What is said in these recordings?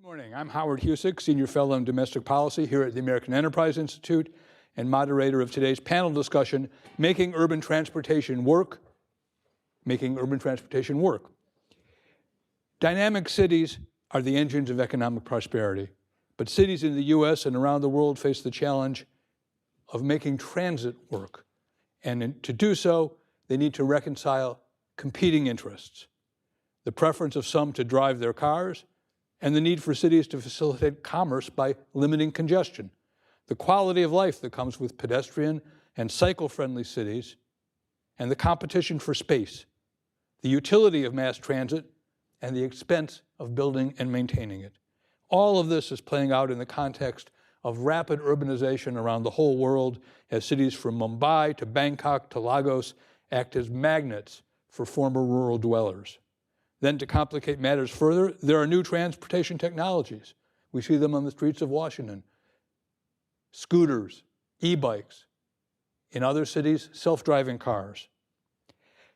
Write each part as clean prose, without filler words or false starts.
Good morning. I'm Howard Husock, Senior Fellow in Domestic Policy here at the American Enterprise Institute and moderator of today's panel discussion, Making Urban Transportation Work. Making Urban Transportation Work. Dynamic cities are the engines of economic prosperity, but cities in the US and around the world face the challenge of making transit work. And to do so, they need to reconcile competing interests. The preference of some to drive their cars, and the need for cities to facilitate commerce by limiting congestion. The quality of life that comes with pedestrian and cycle-friendly cities, and the competition for space, the utility of mass transit, and the expense of building and maintaining it. All of this is playing out in the context of rapid urbanization around the whole world as cities from Mumbai to Bangkok to Lagos act as magnets for former rural dwellers. Then to complicate matters further, there are new transportation technologies. We see them on the streets of Washington. Scooters, e-bikes. In other cities, self-driving cars.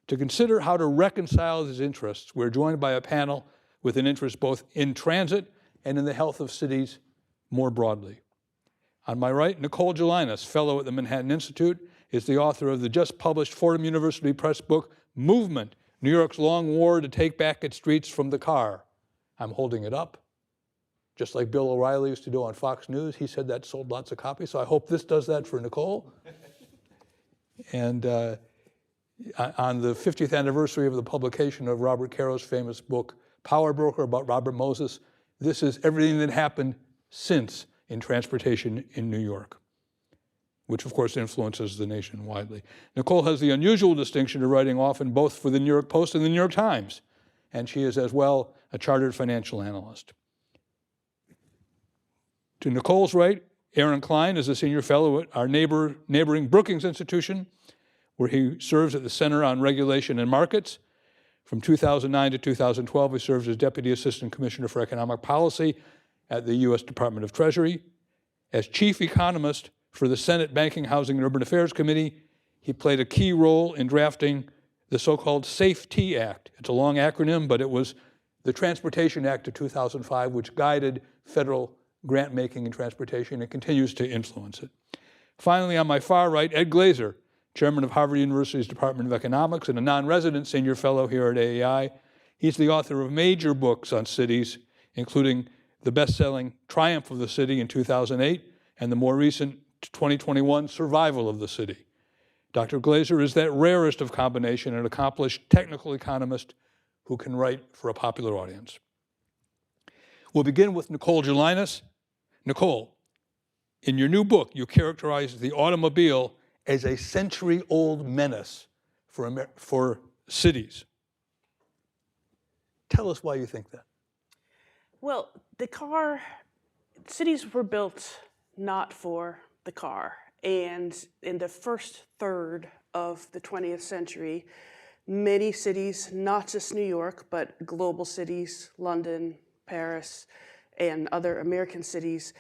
To consider how to reconcile these interests, we're joined by a panel with an interest both in transit and in the health of cities more broadly. On my right, Nicole Gelinas, fellow at the Manhattan Institute, is the author of the just published Fordham University Press book, Movement, New York's Long War to Take Back Its Streets from the Car. I'm holding it up. Just like Bill O'Reilly used to do on Fox News, he said that sold lots of copies, so I hope this does that for Nicole. And on the 50th anniversary of the publication of Robert Caro's famous book, Power Broker, about Robert Moses, this is everything that happened since in transportation in New York, which of course influences the nation widely. Nicole has the unusual distinction of writing often both for the New York Post and the New York Times, and she is as well a chartered financial analyst. To Nicole's right, Aaron Klein is a senior fellow at our neighboring Brookings Institution, where he serves at the Center on Regulation and Markets. From 2009 to 2012, he served as Deputy Assistant Commissioner for Economic Policy at the US Department of Treasury. As Chief Economist for the Senate Banking, Housing, and Urban Affairs Committee, he played a key role in drafting the so-called SAFE-T Act. It's a long acronym, but it was the Transportation Act of 2005, which guided federal grant-making in transportation and continues to influence it. Finally, on my far right, Ed Glazer, chairman of Harvard University's Department of Economics and a non-resident senior fellow here at AEI. He's the author of major books on cities, including the best-selling Triumph of the City in 2008 and the more recent 2021 Survival of the City. Dr. Glazer is that rarest of combination, an accomplished technical economist who can write for a popular audience. We'll begin with Nicole Gelinas. Nicole, in your new book, you characterize the automobile as a century-old menace for cities. Tell us why you think that. Well, cities were built not for the car. And in the first third of the 20th century, many cities, not just New York, but global cities, London, Paris, and other American cities,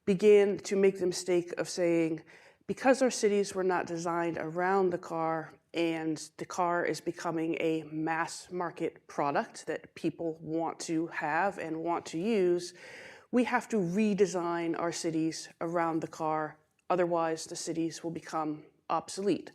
began to make the mistake of saying, because our cities were not designed around the car and the car is becoming a mass market product that people want to have and want to use, we have to redesign our cities around the car. Otherwise, the cities will become obsolete.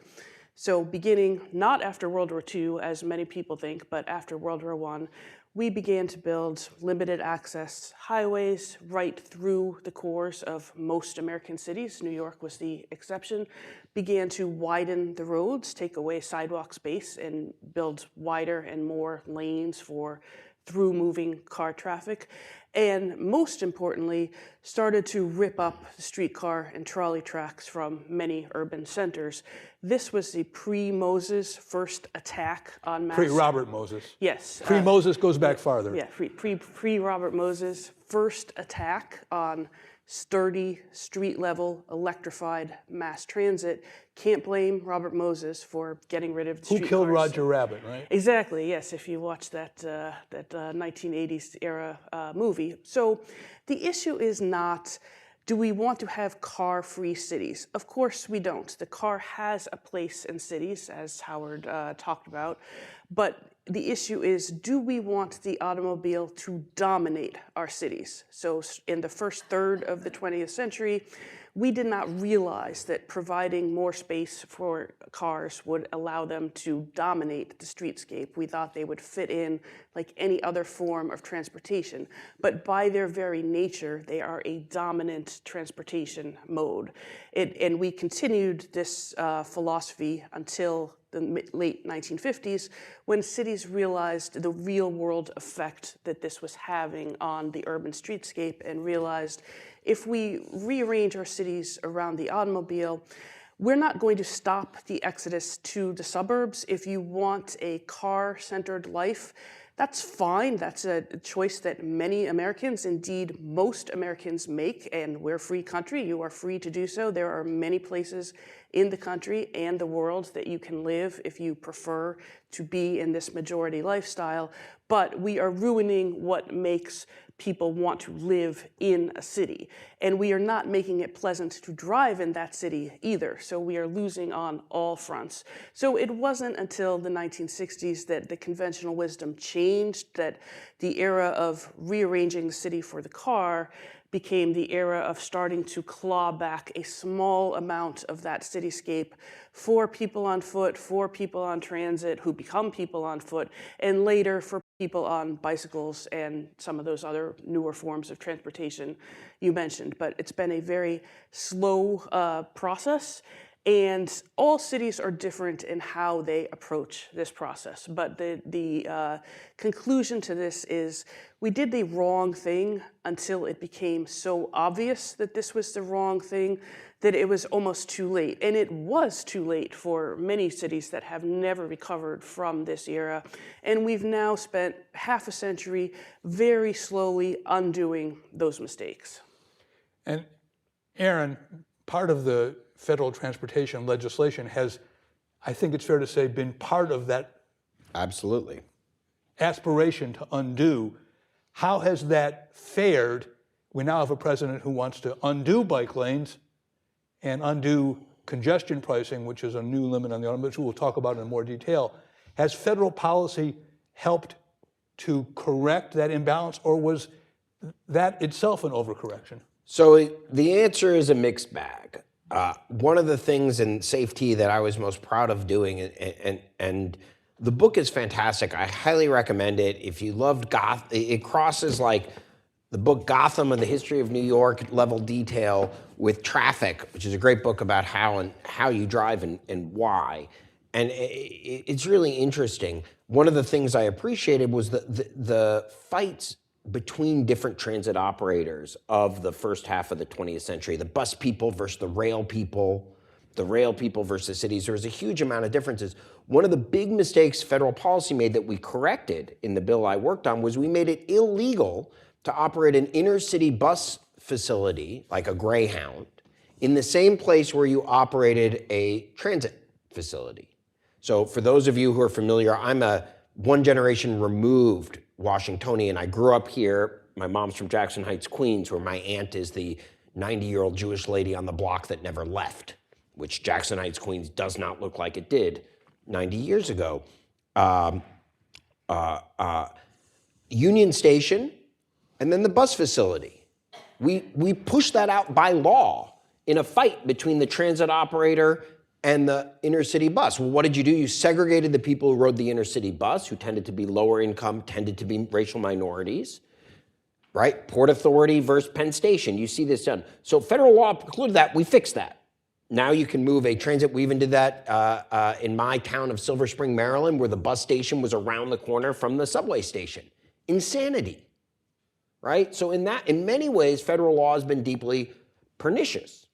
So beginning not after World War II, as many people think, but after World War I, we began to build limited access highways right through the cores of most American cities. New York was the exception. Began to widen the roads, take away sidewalk space, and build wider and more lanes for through-moving car traffic. And most importantly, started to rip up the streetcar and trolley tracks from many urban centers. This was the pre-Moses first attack on mass. Pre-Robert Moses. Yes. Pre-Moses goes back farther. Yeah, pre-Robert Moses first attack on sturdy, street-level, electrified mass transit. Can't blame Robert Moses for getting rid of the streetcars. Who killed Roger Rabbit, right? Exactly, yes, if you watch that 1980s era movie. So the issue is not Do we want to have car-free cities? Of course we don't. The car has a place in cities, as Howard talked about, but the issue is, do we want the automobile to dominate our cities? So in the first third of the 20th century, we did not realize that providing more space for cars would allow them to dominate the streetscape. We thought they would fit in like any other form of transportation. But by their very nature, they are a dominant transportation mode. And we continued this philosophy until the late 1950s, when cities realized the real world effect that this was having on the urban streetscape, and realized if we rearrange our cities around the automobile, we're not going to stop the exodus to the suburbs. If you want a car-centered life, that's fine. That's a choice that many Americans, indeed most Americans, make, and we're a free country. You are free to do so. There are many places in the country and the world that you can live if you prefer to be in this majority lifestyle, but we are ruining what makes people want to live in a city. And we are not making it pleasant to drive in that city either. So we are losing on all fronts. So it wasn't until the 1960s that the conventional wisdom changed, that the era of rearranging the city for the car became the era of starting to claw back a small amount of that cityscape for people on foot, for people on transit who become people on foot, and later for people on bicycles and some of those other newer forms of transportation you mentioned. But it's been a very slow process, and all cities are different in how they approach this process. But the conclusion to this is we did the wrong thing until it became so obvious that this was the wrong thing that it was almost too late. And it was too late for many cities that have never recovered from this era. And we've now spent half a century very slowly undoing those mistakes. And Aaron, part of the federal transportation legislation has, I think it's fair to say, been part of that Absolutely. aspiration to undo. How has that fared? We now have a president who wants to undo bike lanes and undo congestion pricing, which is a new limit on the automobiles, which we'll talk about in more detail. Has federal policy helped to correct that imbalance, or was that itself an overcorrection? So the answer is a mixed bag. One of the things in safety that I was most proud of doing, and the book is fantastic. I highly recommend it. If you loved it crosses like the book Gotham and the History of New York level detail with Traffic, which is a great book about how you drive and why. And it's really interesting. One of the things I appreciated was the fights between different transit operators of the first half of the 20th century, the bus people versus the rail people versus cities. There was a huge amount of differences. One of the big mistakes federal policy made that we corrected in the bill I worked on was we made it illegal to operate an inner city bus facility, like a Greyhound, in the same place where you operated a transit facility. So for those of you who are familiar, I'm a one generation removed Washingtonian. I grew up here. My mom's from Jackson Heights, Queens, where my aunt is the 90-year-old Jewish lady on the block that never left, which Jackson Heights, Queens does not look like it did 90 years ago. Union Station, and then the bus facility. We pushed that out by law in a fight between the transit operator and the inner city bus. Well, what did you do? You segregated the people who rode the inner city bus, who tended to be lower income, tended to be racial minorities, right? Port Authority versus Penn Station. You see this done. So federal law precluded that. We fixed that. Now you can move a transit. We even did that in my town of Silver Spring, Maryland, where the bus station was around the corner from the subway station. Insanity, right? So in many ways, federal law has been deeply pernicious.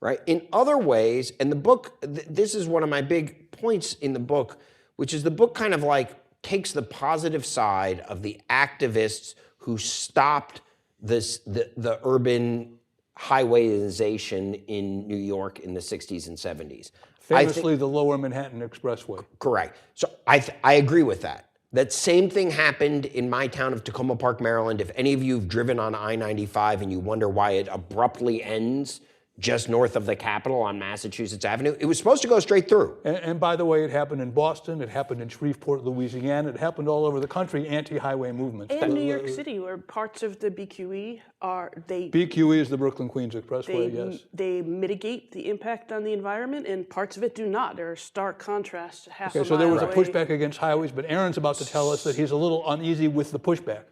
Right? In other ways, and the book, this is one of my big points in the book, which is the book kind of like takes the positive side of the activists who stopped the urban highwayization in New York in the 60s and 70s. Famously, the Lower Manhattan Expressway. Correct. So I agree with that. That same thing happened in my town of Tacoma Park, Maryland. If any of you have driven on I-95 and you wonder why it abruptly ends just north of the Capitol on Massachusetts Avenue, it was supposed to go straight through. And by the way, it happened in Boston, it happened in Shreveport, Louisiana, it happened all over the country, anti-highway movements. And New York City, where parts of the BQE are, BQE is the Brooklyn-Queens Expressway, yes. they mitigate the impact on the environment, and parts of it do not. There are stark contrasts. Half a Okay, so there mile was a away. pushback against highways, but Aaron's about to tell us that he's a little uneasy with the pushback.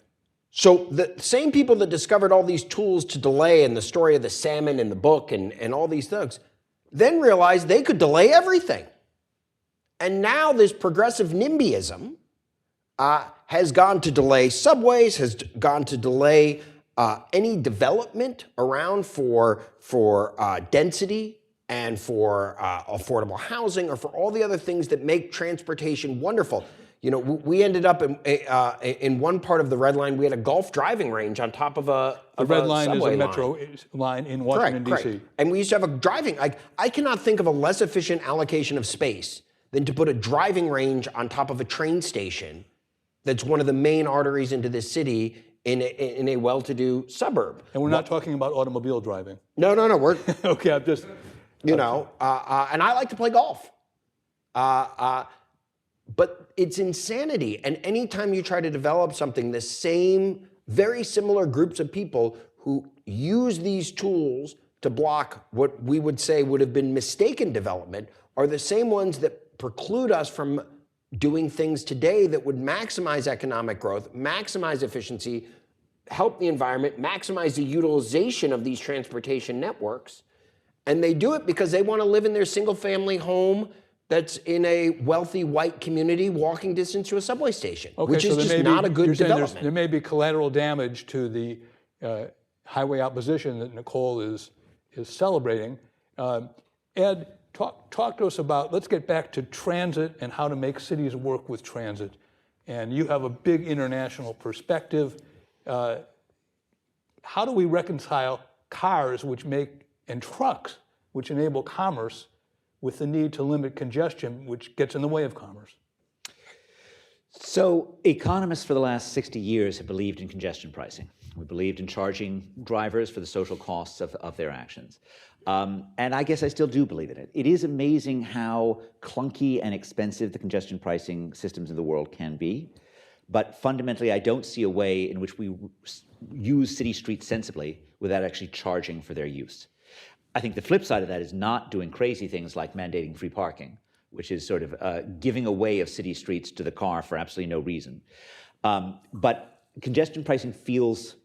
So the same people that discovered all these tools to delay and the story of the salmon in the book and all these things, then realized they could delay everything. And now this progressive nimbyism has gone to delay subways, has gone to delay any development around for density and for affordable housing or for all the other things that make transportation wonderful. You know, we ended up in one part of the Red Line, we had a golf driving range on top of a The Red Line is subway a metro line in Washington, Correct. D.C. And we used to have a driving, I cannot think of a less efficient allocation of space than to put a driving range on top of a train station that's one of the main arteries into this city in a well-to-do suburb. And we're not talking about automobile driving. No, we're, Okay, I'm just... and I like to play golf. But it's insanity. And anytime you try to develop something, the same, very similar groups of people who use these tools to block what we would say would have been mistaken development are the same ones that preclude us from doing things today that would maximize economic growth, maximize efficiency, help the environment, maximize the utilization of these transportation networks. And they do it because they want to live in their single-family home that's in a wealthy white community walking distance to a subway station, Okay, which is so just not a good development. There may be collateral damage to the highway opposition that Nicole is celebrating. Ed, talk to us about, let's get back to transit and how to make cities work with transit. And you have a big international perspective. How do we reconcile cars and trucks, which enable commerce, with the need to limit congestion, which gets in the way of commerce? So economists for the last 60 years have believed in congestion pricing. We believed in charging drivers for the social costs of their actions. And I guess I still do believe in it. It is amazing how clunky and expensive the congestion pricing systems in the world can be. But fundamentally, I don't see a way in which we use city streets sensibly without actually charging for their use. I think the flip side of that is not doing crazy things like mandating free parking, which is sort of giving away of city streets to the car for absolutely no reason. But congestion pricing feels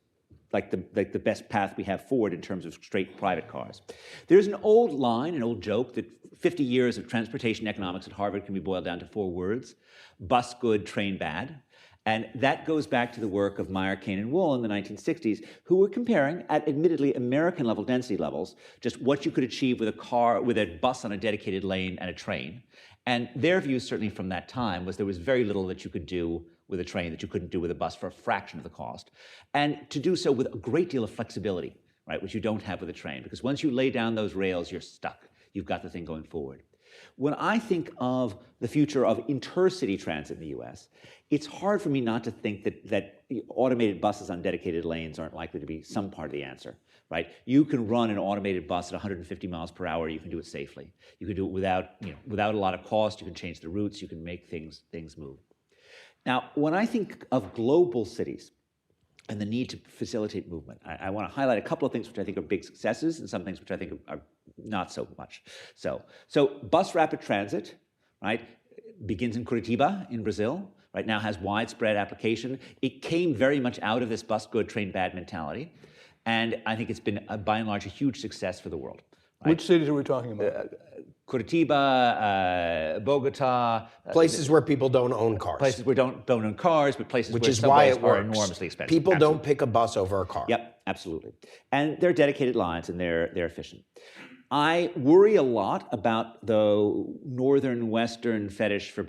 like the best path we have forward in terms of straight private cars. There's an old line, an old joke, that 50 years of transportation economics at Harvard can be boiled down to 4 words: bus good, train bad. And that goes back to the work of Meyer, Kane, and Wool in the 1960s, who were comparing, at admittedly American level density levels, just what you could achieve with a bus on a dedicated lane and a train. And their view, certainly from that time, was there was very little that you could do with a train that you couldn't do with a bus for a fraction of the cost. And to do so with a great deal of flexibility, right, which you don't have with a train, because once you lay down those rails, you're stuck. You've got the thing going forward. When I think of the future of intercity transit in the US, it's hard for me not to think that automated buses on dedicated lanes aren't likely to be some part of the answer, right? You can run an automated bus at 150 miles per hour. You can do it safely. You can do it without a lot of cost. You can change the routes. You can make things move. Now, when I think of global cities and the need to facilitate movement, I want to highlight a couple of things which I think are big successes and some things which I think are not so much. So bus rapid transit, right, begins in Curitiba in Brazil, right now has widespread application. It came very much out of this bus good, train bad mentality. And I think it's been, by and large, a huge success for the world. Right? Which cities are we talking about? Curitiba, Bogota. Places where people don't own cars. Places where don't own cars, but places Which where is why subways it are works. enormously expensive. People Absolutely. don't pick a bus over a car. Yep, absolutely. And they're dedicated lines and they're efficient. I worry a lot about the northern-western fetish for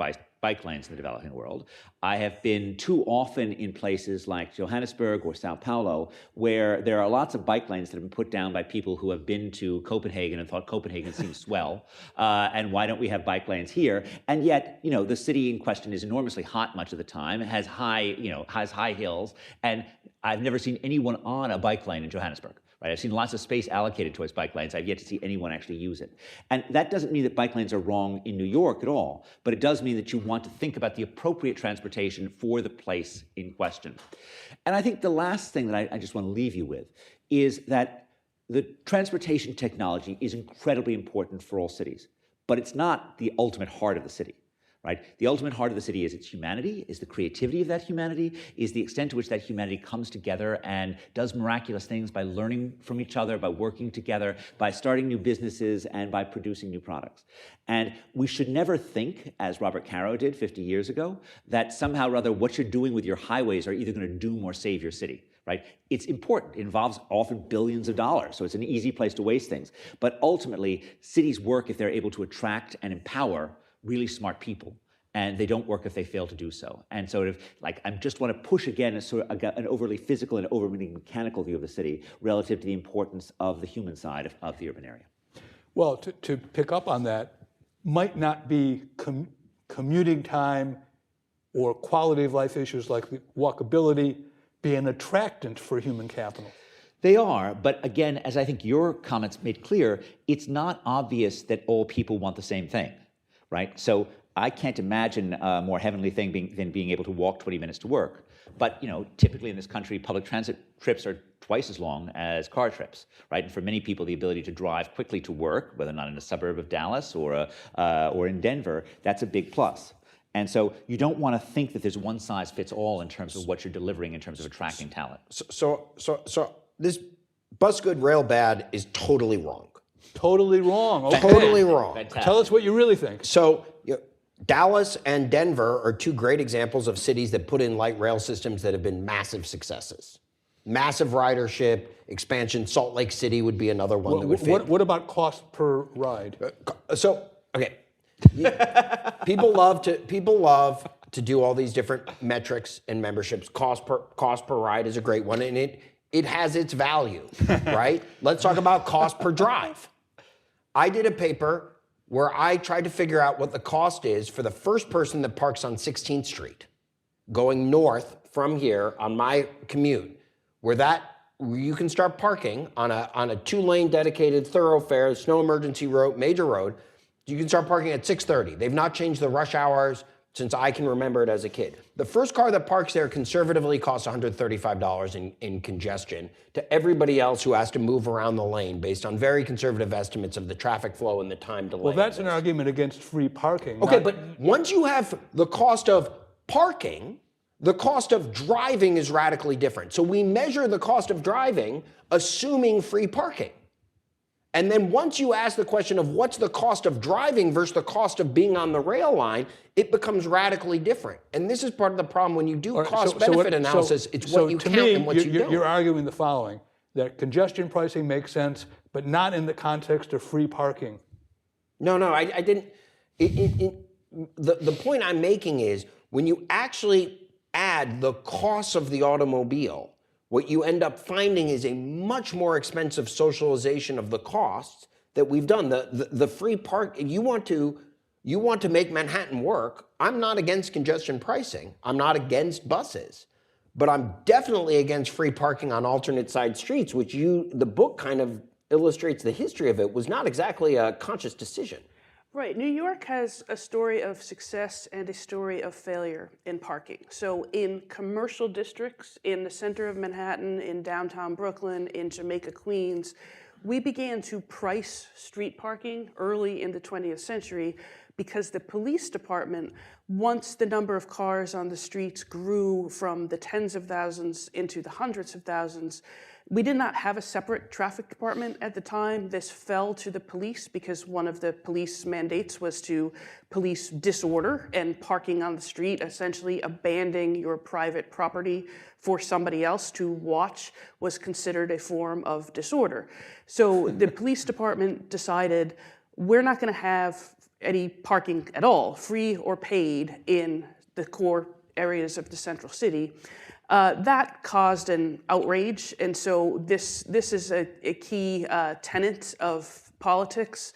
bike lanes in the developing world. I have been too often in places like Johannesburg or Sao Paulo, where there are lots of bike lanes that have been put down by people who have been to Copenhagen and thought Copenhagen seems swell, and why don't we have bike lanes here? And yet, the city in question is enormously hot much of the time. It has high hills, and I've never seen anyone on a bike lane in Johannesburg. Right? I've seen lots of space allocated towards bike lanes. I've yet to see anyone actually use it. And that doesn't mean that bike lanes are wrong in New York at all, but it does mean that you want to think about the appropriate transportation for the place in question. And I think the last thing that I just want to leave you with is that the transportation technology is incredibly important for all cities, but it's not the ultimate heart of the city. Right? The ultimate heart of the city is its humanity, is the creativity of that humanity, is the extent to which that humanity comes together and does miraculous things by learning from each other, by working together, by starting new businesses, and by producing new products. And we should never think, as Robert Caro did 50 years ago, that somehow or other what you're doing with your highways are either going to doom or save your city. Right? It's important. It involves often billions of dollars, so it's an easy place to waste things. But ultimately, cities work if they're able to attract and empower really smart people, and they don't work if they fail to do so. And so, I just want to push again an overly physical and overly mechanical view of the city relative to the importance of the human side of the urban area. Well, to pick up on that, might not be commuting time or quality of life issues like walkability be an attractant for human capital? They are, but again, as I think your comments made clear, it's not obvious that all people want the same thing. Right? So I can't imagine a more heavenly thing than being able to walk 20 minutes to work. But typically in this country, public transit trips are twice as long as car trips, right? And for many people, the ability to drive quickly to work, whether or not in a suburb of Dallas or in Denver, that's a big plus. And so you don't want to think that there's one size fits all in terms of what you're delivering in terms of attracting talent. So this bus good, rail bad is totally wrong. Totally wrong. Okay. Totally wrong. Fantastic. Tell us what you really think. So Dallas and Denver are two great examples of cities that put in light rail systems that have been massive successes. Massive ridership, expansion. Salt Lake City would be another one that would fit. What about cost per ride? People love to do all these different metrics and memberships. Cost per ride is a great one, and it has its value, right? Let's talk about cost per drive. I did a paper where I tried to figure out what the cost is for the first person that parks on 16th Street, going north from here on my commute, where you can start parking on a 2-lane dedicated thoroughfare, snow emergency road, major road. You can start parking at 6:30. They've not changed the rush hours since I can remember it as a kid. The first car that parks there conservatively costs $135 in congestion to everybody else who has to move around the lane based on very conservative estimates of the traffic flow and the time delay. Well, that's an argument against free parking. Okay, but once you have the cost of parking, the cost of driving is radically different. So we measure the cost of driving assuming free parking. And then once you ask the question of what's the cost of driving versus the cost of being on the rail line, it becomes radically different. And this is part of the problem when you do cost-benefit analysis. It's what you count and what you don't. You're arguing the following, that congestion pricing makes sense, but not in the context of free parking. No, I didn't. The point I'm making is when you actually add the cost of the automobile, what you end up finding is a much more expensive socialization of the costs that we've done. The free park, you want to make Manhattan work. I'm not against congestion pricing. I'm not against buses, but I'm definitely against free parking on alternate side streets, which the book kind of illustrates the history of it, was not exactly a conscious decision. Right. New York has a story of success and a story of failure in parking. So in commercial districts, in the center of Manhattan, in downtown Brooklyn, in Jamaica, Queens, we began to price street parking early in the 20th century because the police department, once the number of cars on the streets grew from the tens of thousands into the hundreds of thousands, we did not have a separate traffic department at the time. This fell to the police because one of the police mandates was to police disorder, and parking on the street, essentially abandoning your private property for somebody else to watch, was considered a form of disorder. So the police department decided, we're not going to have any parking at all, free or paid, in the core areas of the central city. That caused an outrage, and so this is a key tenet of politics.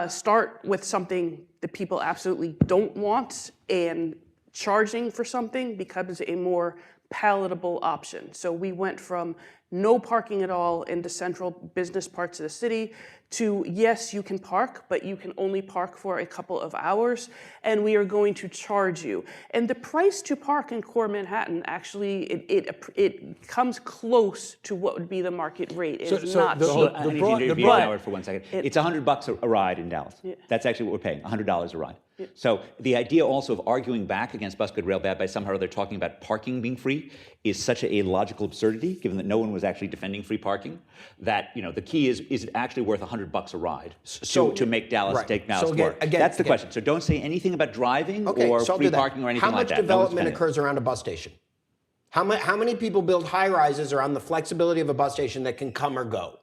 Start with something that people absolutely don't want, and charging for something becomes a more palatable option. So we went from no parking at all in the central business parts of the city to, yes, you can park, but you can only park for a couple of hours, and we are going to charge you. And the price to park in core Manhattan, actually, it comes close to what would be the market rate. It's not cheap. I need you to be Howard for 1 second. It's $100 a ride in Dallas. Yeah. That's actually what we're paying, $100 a ride. Yeah. So the idea also of arguing back against bus good, rail bad by somehow or other talking about parking being free is such a logical absurdity, given that no one was actually defending free parking, that the key is it actually worth $100 a ride to make Dallas take Dallas work? That's the question. So don't say anything about driving or free parking or anything like that. How much development occurs around a bus station? How many people build high rises around the flexibility of a bus station that can come or go?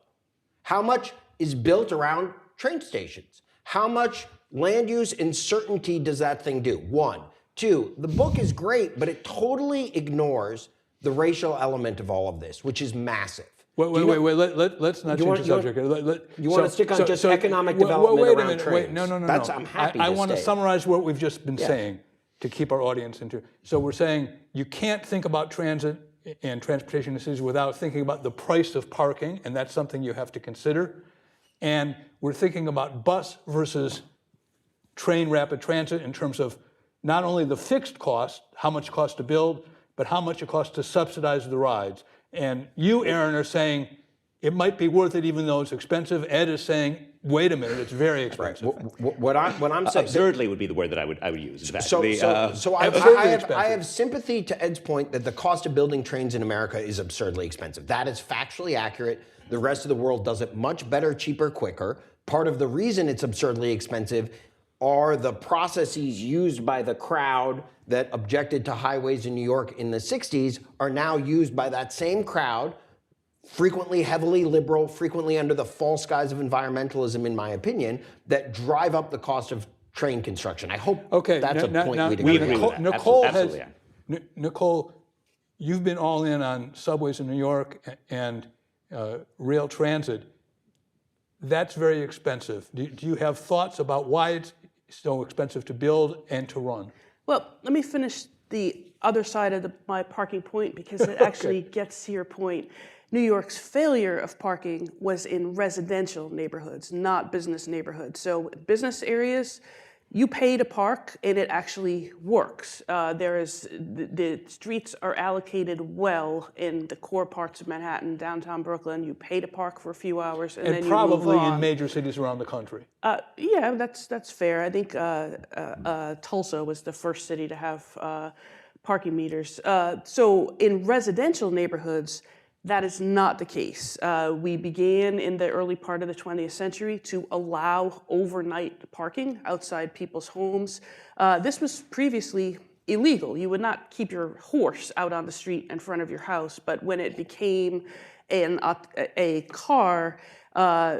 How much is built around train stations? How much land use and certainty does that thing do? 1. 2, the book is great, but it totally ignores the racial element of all of this, which is massive. Wait, let's not change the subject. You want to stick on just economic development around trains? No. I'm happy I want to summarize what we've just been saying to keep our audience into. So we're saying you can't think about transit and transportation in cities without thinking about the price of parking, and that's something you have to consider. And we're thinking about bus versus train rapid transit in terms of not only the fixed cost, how much it costs to build, but how much it costs to subsidize the rides. And you, Aaron, are saying it might be worth it even though it's expensive. Ed is saying, wait a minute, it's very expensive. Right. What I'm saying, absurdly would be the word that I would use. So I have sympathy to Ed's point that the cost of building trains in America is absurdly expensive. That is factually accurate. The rest of the world does it much better, cheaper, quicker. Part of the reason it's absurdly expensive are the processes used by the crowd that objected to highways in New York in the 60s are now used by that same crowd, frequently heavily liberal, frequently under the false guise of environmentalism, in my opinion, that drive up the cost of train construction. I hope that's a point we agree with. Nicole, you've been all in on subways in New York and rail transit. That's very expensive. Do you have thoughts about why it's so expensive to build and to run? Well, let me finish the other side of my parking point, because it actually gets to your point. New York's failure of parking was in residential neighborhoods, not business neighborhoods. So business areas, you pay to park, and it actually works. The streets are allocated well in the core parts of Manhattan, downtown Brooklyn. You pay to park for a few hours, and then you move on. And probably in major cities around the country. Yeah, that's fair. I think Tulsa was the first city to have parking meters. So in residential neighborhoods, that is not the case. We began in the early part of the 20th century to allow overnight parking outside people's homes. This was previously illegal. You would not keep your horse out on the street in front of your house, but when it became a car,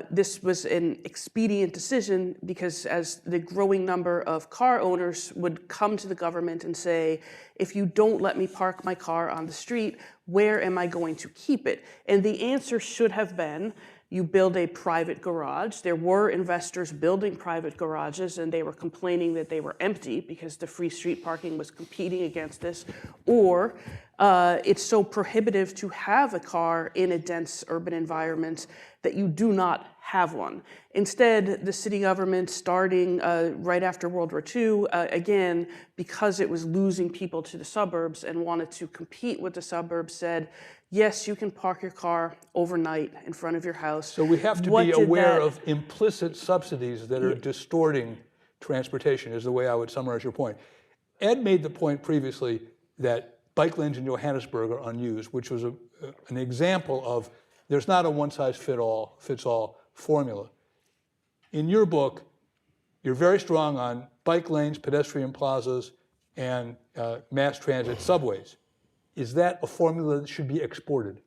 this was an expedient decision, because as the growing number of car owners would come to the government and say, if you don't let me park my car on the street, where am I going to keep it? And the answer should have been, you build a private garage. There were investors building private garages, and they were complaining that they were empty because the free street parking was competing against this. Or it's so prohibitive to have a car in a dense urban environment that you do not have one. Instead, the city government, starting right after World War II, again, because it was losing people to the suburbs and wanted to compete with the suburbs, said, yes, you can park your car overnight in front of your house. So we have to be aware of implicit subsidies that are distorting transportation, is the way I would summarize your point. Ed made the point previously that bike lanes in Johannesburg are unused, which was an example of there's not a one-size-fits-all formula. In your book, you're very strong on bike lanes, pedestrian plazas, and mass transit subways. Is that a formula that should be exported?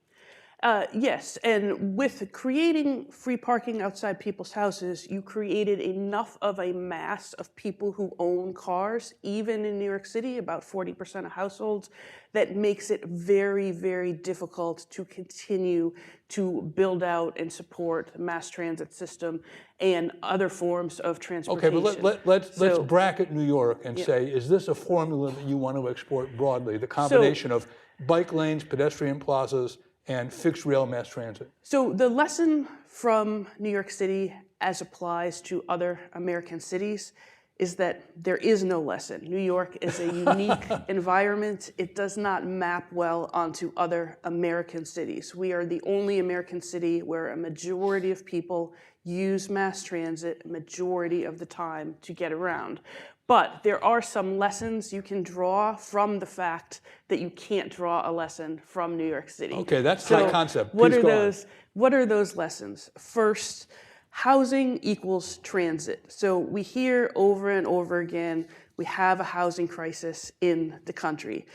Yes, and with creating free parking outside people's houses, you created enough of a mass of people who own cars, even in New York City, about 40% of households, that makes it very, very difficult to continue to build out and support the mass transit system and other forms of Okay, transportation. but let's So- bracket New York and say, is this a formula that you want to export broadly, the combination of bike lanes, pedestrian plazas, and fixed rail mass transit? So the lesson from New York City as applies to other American cities is that there is no lesson. New York is a unique environment. It does not map well onto other American cities. We are the only American city where a majority of people use mass transit a majority of the time to get around. But there are some lessons you can draw from the fact that you can't draw a lesson from New York City. Okay, that's my concept. What Please are go on. those? What are those lessons? First, housing equals transit. So we hear over and over again, we have a housing crisis in the country.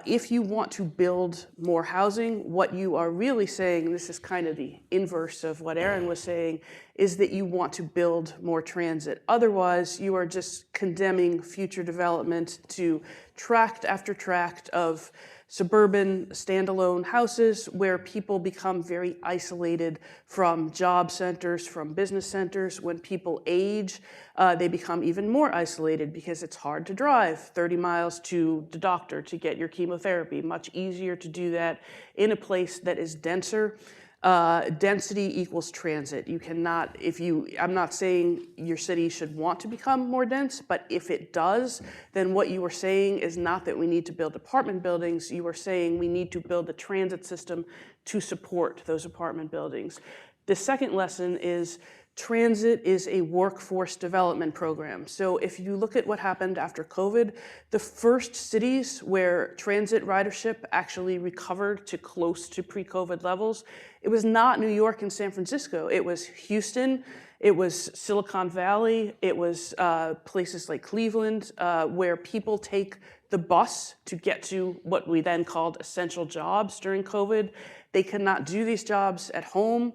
If you want to build more housing, what you are really saying, and this is kind of the inverse of what Aaron was saying, is that you want to build more transit. Otherwise, you are just condemning future development to tract after tract of suburban standalone houses where people become very isolated from job centers, from business centers. When people age, they become even more isolated because it's hard to drive 30 miles to the doctor to get your chemotherapy. Much easier to do that in a place that is denser. Density equals transit. You cannot, I'm not saying your city should want to become more dense, but if it does, then what you are saying is not that we need to build apartment buildings, you are saying we need to build a transit system to support those apartment buildings. The second lesson is transit is a workforce development program. So if you look at what happened after COVID, the first cities where transit ridership actually recovered to close to pre-COVID levels, it was not New York and San Francisco. It was Houston, it was Silicon Valley, it was places like Cleveland, where people take the bus to get to what we then called essential jobs during COVID. They could not do these jobs at home.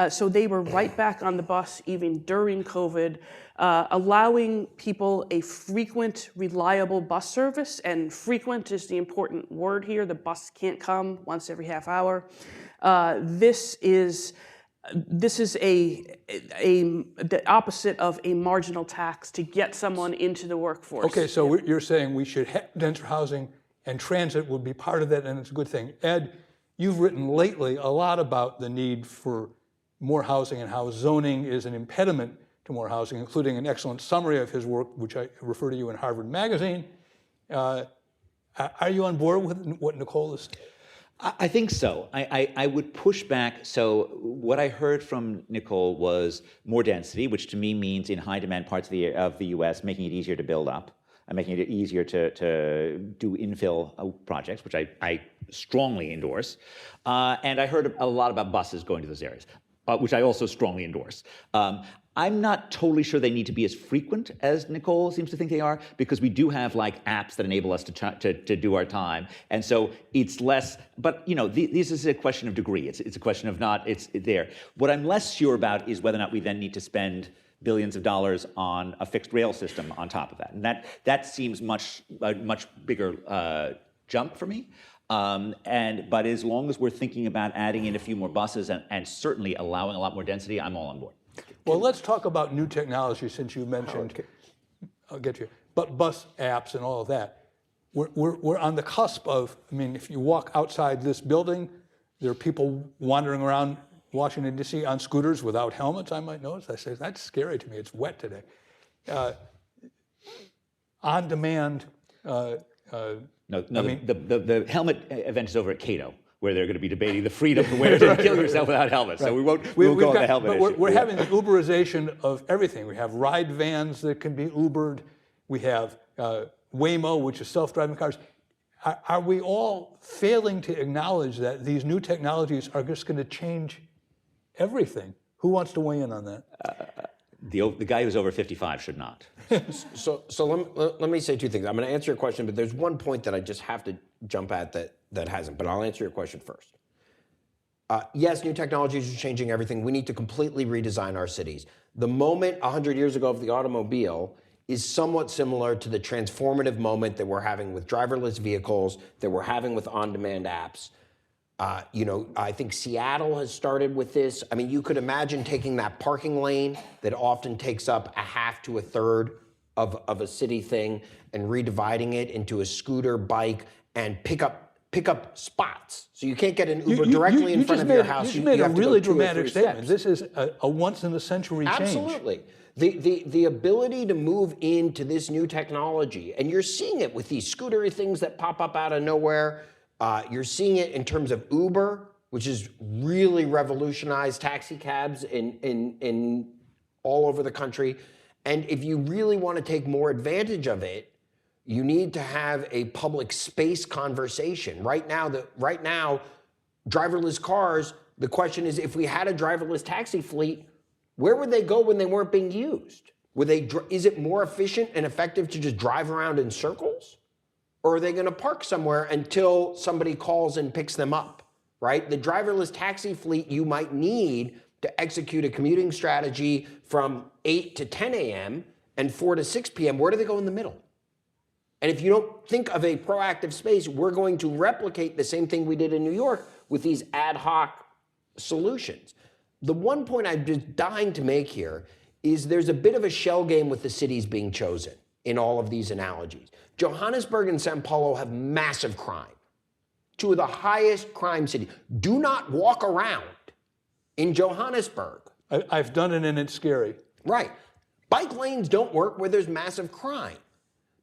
So they were right back on the bus even during COVID, allowing people a frequent, reliable bus service. And frequent is the important word here. The bus can't come once every half hour. This is the opposite of a marginal tax to get someone into the workforce. Okay, so you're saying we should have denser housing and transit would be part of that, and it's a good thing. Ed, you've written lately a lot about the need for more housing and how zoning is an impediment to more housing, including an excellent summary of his work, which I refer to you in Harvard Magazine. Are you on board with what Nicole is saying? I think so. I would push back. So what I heard from Nicole was more density, which to me means in high demand parts of the US, making it easier to build up and making it easier to do infill projects, which I strongly endorse. And I heard a lot about buses going to those areas, which I also strongly endorse. I'm not totally sure they need to be as frequent as Nicole seems to think they are, because we do have like apps that enable us to do our time, and so it's less. But you know, this is a question of degree. It's a question of not. It's there. What I'm less sure about is whether or not we then need to spend billions of dollars on a fixed rail system on top of that, and that seems a much bigger jump for me. But as long as we're thinking about adding in a few more buses and certainly allowing a lot more density, I'm all on board. Well, let's talk about new technology since you mentioned, I'll get you, but bus apps and all of that. We're on the cusp of, I mean, if you walk outside this building, there are people wandering around Washington, D.C. on scooters without helmets, I might notice. I say, that's scary to me, it's wet today. On demand, No, the helmet event is over at Cato, where they're going to be debating the freedom to wear to kill yourself without helmets. So we won't go on the helmet but issue. we're having the Uberization of everything. We have ride vans that can be Ubered. We have Waymo, which is self-driving cars. Are we all failing to acknowledge that these new technologies are just going to change everything? Who wants to weigh in on that? The guy who's over 55 should not. So let me say two things. I'm going to answer your question, but there's one point that I just have to jump at that hasn't, but I'll answer your question first. Yes, new technologies are changing everything. We need to completely redesign our cities. The moment 100 years ago of the automobile is somewhat similar to the transformative moment that we're having with driverless vehicles, that we're having with on-demand apps. I think Seattle has started with this. I mean, you could imagine taking that parking lane that often takes up a half to a third of a city thing and redividing it into a scooter, bike, and pick up spots. So you can't get an Uber directly in front of your house. You just made a have to go really 2 or 3 dramatic statement. steps. This is a once-in-a-century change. Absolutely. The ability to move into this new technology, and you're seeing it with these scootery things that pop up out of nowhere. You're seeing it in terms of Uber, which has really revolutionized taxi cabs in all over the country. And if you really want to take more advantage of it, you need to have a public space conversation. Right now, driverless cars, the question is, if we had a driverless taxi fleet, where would they go when they weren't being used? Is it more efficient and effective to just drive around in circles? Or are they going to park somewhere until somebody calls and picks them up, right? The driverless taxi fleet you might need to execute a commuting strategy from 8 to 10 a.m. and 4 to 6 p.m., where do they go in the middle? And if you don't think of a proactive space, we're going to replicate the same thing we did in New York with these ad hoc solutions. The one point I'm just dying to make here is there's a bit of a shell game with the cities being chosen in all of these analogies. Johannesburg and Sao Paulo have massive crime, 2 of the highest crime cities. Do not walk around in Johannesburg. I've done it and it's scary. Right. Bike lanes don't work where there's massive crime.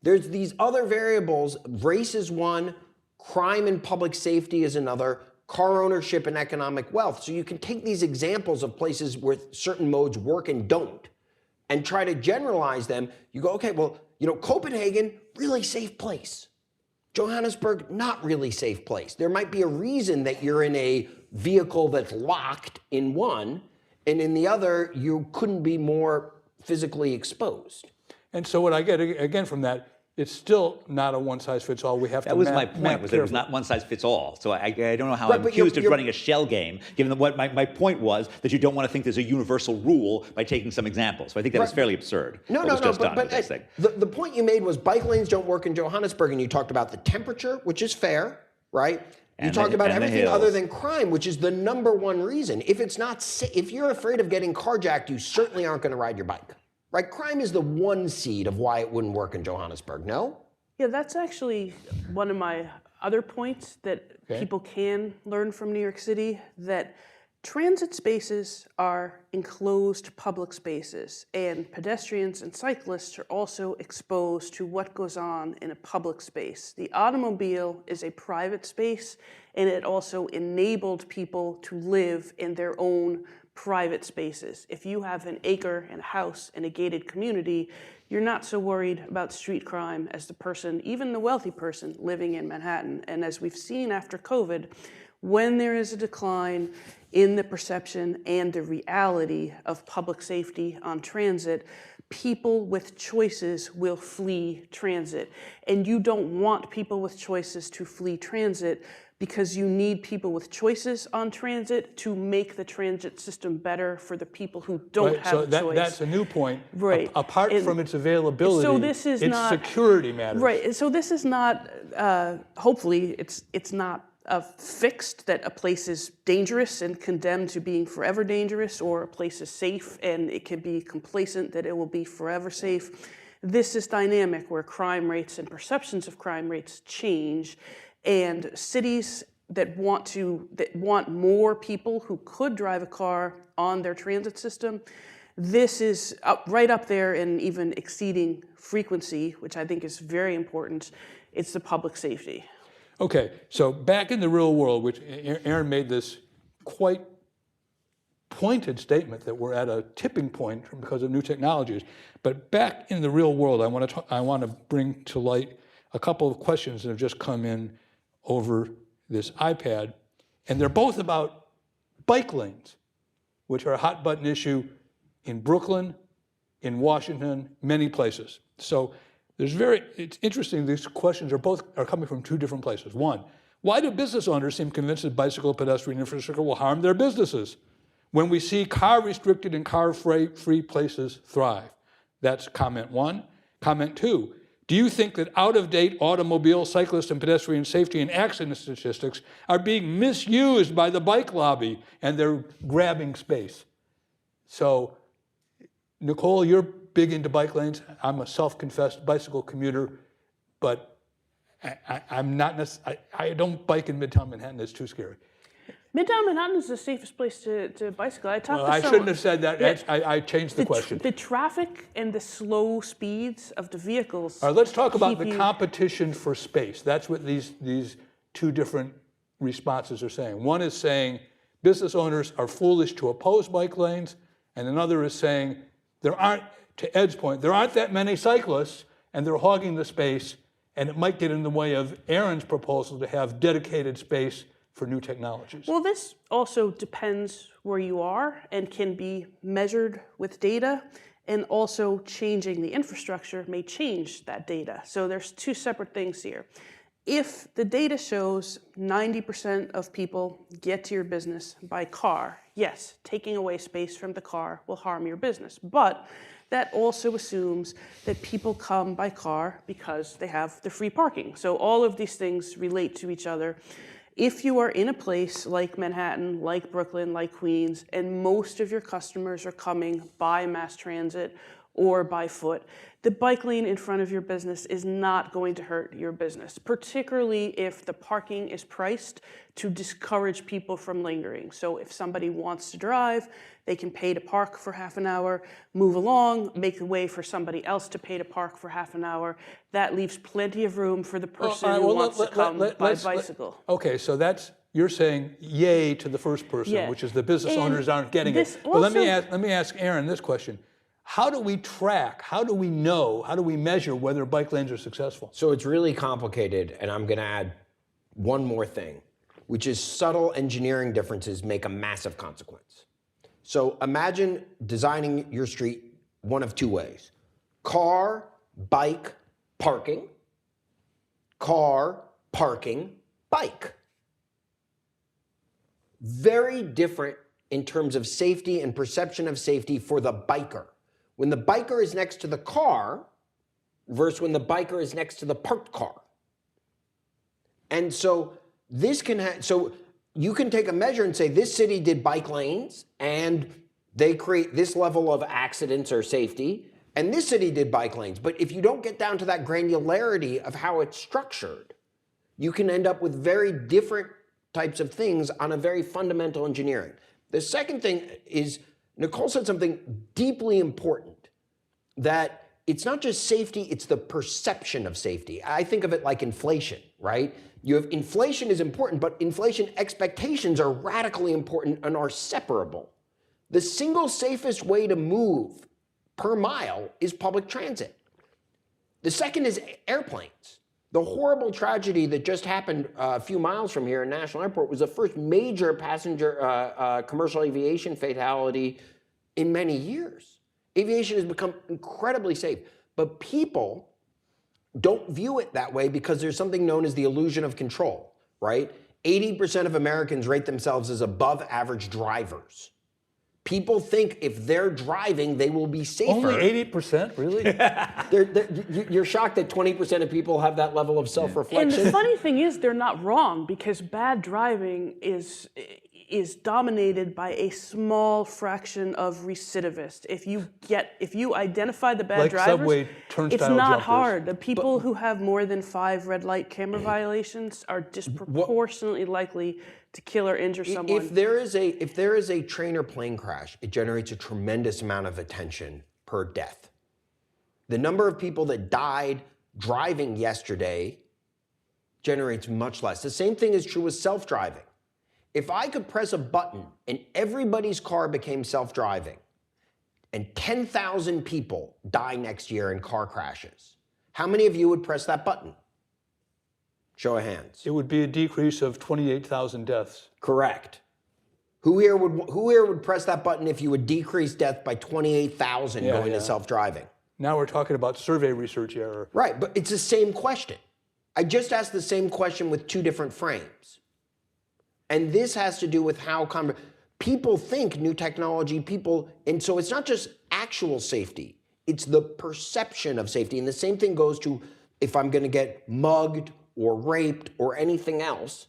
There's these other variables. Race is one, crime and public safety is another, car ownership and economic wealth. So you can take these examples of places where certain modes work and don't, and try to generalize them. You go, okay, well, Copenhagen, really safe place. Johannesburg, not really safe place. There might be a reason that you're in a vehicle that's locked in one, and in the other, you couldn't be more physically exposed. And so what I get again from that, it's still not a one-size-fits-all. We have to That was my map point, was that it was carefully. not one size fits all. So I don't know how Right, I'm but accused of you're- running a shell game, given that what my point was that you don't want to think there's a universal rule by taking some examples. So I think that was fairly absurd. No, what was just done with but this thing. the point you made was bike lanes don't work in Johannesburg, and you talked about the temperature, which is fair, right? You And talked the- about and the everything other hills. than crime, which is the number one reason. If you're afraid of getting carjacked, you certainly aren't going to ride your bike, right? Crime is the one seed of why it wouldn't work in Johannesburg. No? Yeah, that's actually one of my other points that people can learn from New York City, that transit spaces are enclosed public spaces, and pedestrians and cyclists are also exposed to what goes on in a public space. The automobile is a private space, and it also enabled people to live in their own private spaces. If you have an acre and a house in a gated community, you're not so worried about street crime as the person, even the wealthy person, living in Manhattan. And as we've seen after COVID, when there is a decline in the perception and the reality of public safety on transit, people with choices will flee transit. And you don't want people with choices to flee transit, because you need people with choices on transit to make the transit system better for the people who don't have So a choice. that's a new point. Right. Apart And from its availability, so this is its not- security matters. Right. So this is not, hopefully, it's not fixed that a place is dangerous and condemned to being forever dangerous, or a place is safe and it can be complacent that it will be forever safe. This is dynamic, where crime rates and perceptions of crime rates change, and cities that want more people who could drive a car on their transit system, this is right up there and even exceeding frequency, which I think is very important. It's the public safety. Okay, so back in the real world, which Aaron made this quite pointed statement that we're at a tipping point because of new technologies. But back in the real world, I want to bring to light a couple of questions that have just come in over this iPad, and they're both about bike lanes, which are a hot button issue in Brooklyn, in Washington, many places. So it's interesting, these questions are coming from 2 different places. One, Why do business owners seem convinced that bicycle pedestrian infrastructure will harm their businesses when we see car-restricted and car-free places thrive? That's comment 1. Comment 2, do you think that out-of-date automobile, cyclist, and pedestrian safety and accident statistics are being misused by the bike lobby and they're grabbing space? So, Nicole, you're big into bike lanes. I'm a self-confessed bicycle commuter, but I'm not. I don't bike in Midtown Manhattan. It's too scary. Midtown Manhattan is the safest place to bicycle. I shouldn't have said that. Yeah. I changed the question. The traffic and the slow speeds of the vehicles. All right, let's talk about the competition for space. That's what these two different responses are saying. One is saying business owners are foolish to oppose bike lanes, and another is saying there aren't, to Ed's point, there aren't that many cyclists, and they're hogging the space, and it might get in the way of Aaron's proposal to have dedicated space for new technologies. Well, this also depends where you are and can be measured with data, and also changing the infrastructure may change that data. So there's two separate things here. If the data shows 90% of people get to your business by car, yes, taking away space from the car will harm your business. But that also assumes that people come by car because they have the free parking. So all of these things relate to each other. If you are in a place like Manhattan, like Brooklyn, like Queens, and most of your customers are coming by mass transit or by foot, the bike lane in front of your business is not going to hurt your business, particularly if the parking is priced to discourage people from lingering. So if somebody wants to drive, they can pay to park for half an hour, move along, make a way for somebody else to pay to park for half an hour. That leaves plenty of room for the person who wants to come by bicycle. Okay, so that's, you're saying yay to the first person, which is the business owners aren't getting it. But let me ask Aaron this question. How do we track, how do we know, how do we measure whether bike lanes are successful? So it's really complicated, and I'm going to add one more thing, which is subtle engineering differences make a massive consequence. So imagine designing your street one of two ways. Car, bike, parking. Car, parking, bike. Very different in terms of safety and perception of safety for the biker. When the biker is next to the car versus when the biker is next to the parked car. And so this can so you can take a measure and say this city did bike lanes and they create this level of accidents or safety, and this city did bike lanes. But if you don't get down to that granularity of how it's structured, you can end up with very different types of things on a very fundamental engineering. The second thing is, Nicole said something deeply important, that it's not just safety, it's the perception of safety. I think of it like inflation, right? You have inflation is important, but inflation expectations are radically important and are separable. The single safest way to move per mile is public transit. The second is airplanes. The horrible tragedy that just happened a few miles from here in National Airport was the first major passenger commercial aviation fatality in many years. Aviation has become incredibly safe, but people don't view it that way because there's something known as the illusion of control, right? 80% of Americans rate themselves as above average drivers. People think if they're driving, they will be safer. Only 80%, really? You're shocked that 20% of people have that level of self-reflection. And the funny thing is, they're not wrong, because bad driving is dominated by a small fraction of recidivists. If you identify the bad drivers, subway turnstile it's not jumpers. hard. The people who have more than 5 red light camera violations are disproportionately likely to kill or injure someone. If there is a train or plane crash, it generates a tremendous amount of attention per death. The number of people that died driving yesterday generates much less. The same thing is true with self-driving. If I could press a button and everybody's car became self-driving and 10,000 people die next year in car crashes, how many of you would press that button? Show of hands. It would be a decrease of 28,000 deaths. Correct. Who here would press that button if you would decrease death by 28,000 going to self-driving? Now we're talking about survey research error. Right, but it's the same question. I just asked the same question with two different frames. And this has to do with how people think new technology, and so it's not just actual safety, it's the perception of safety. And the same thing goes to if I'm going to get mugged or raped or anything else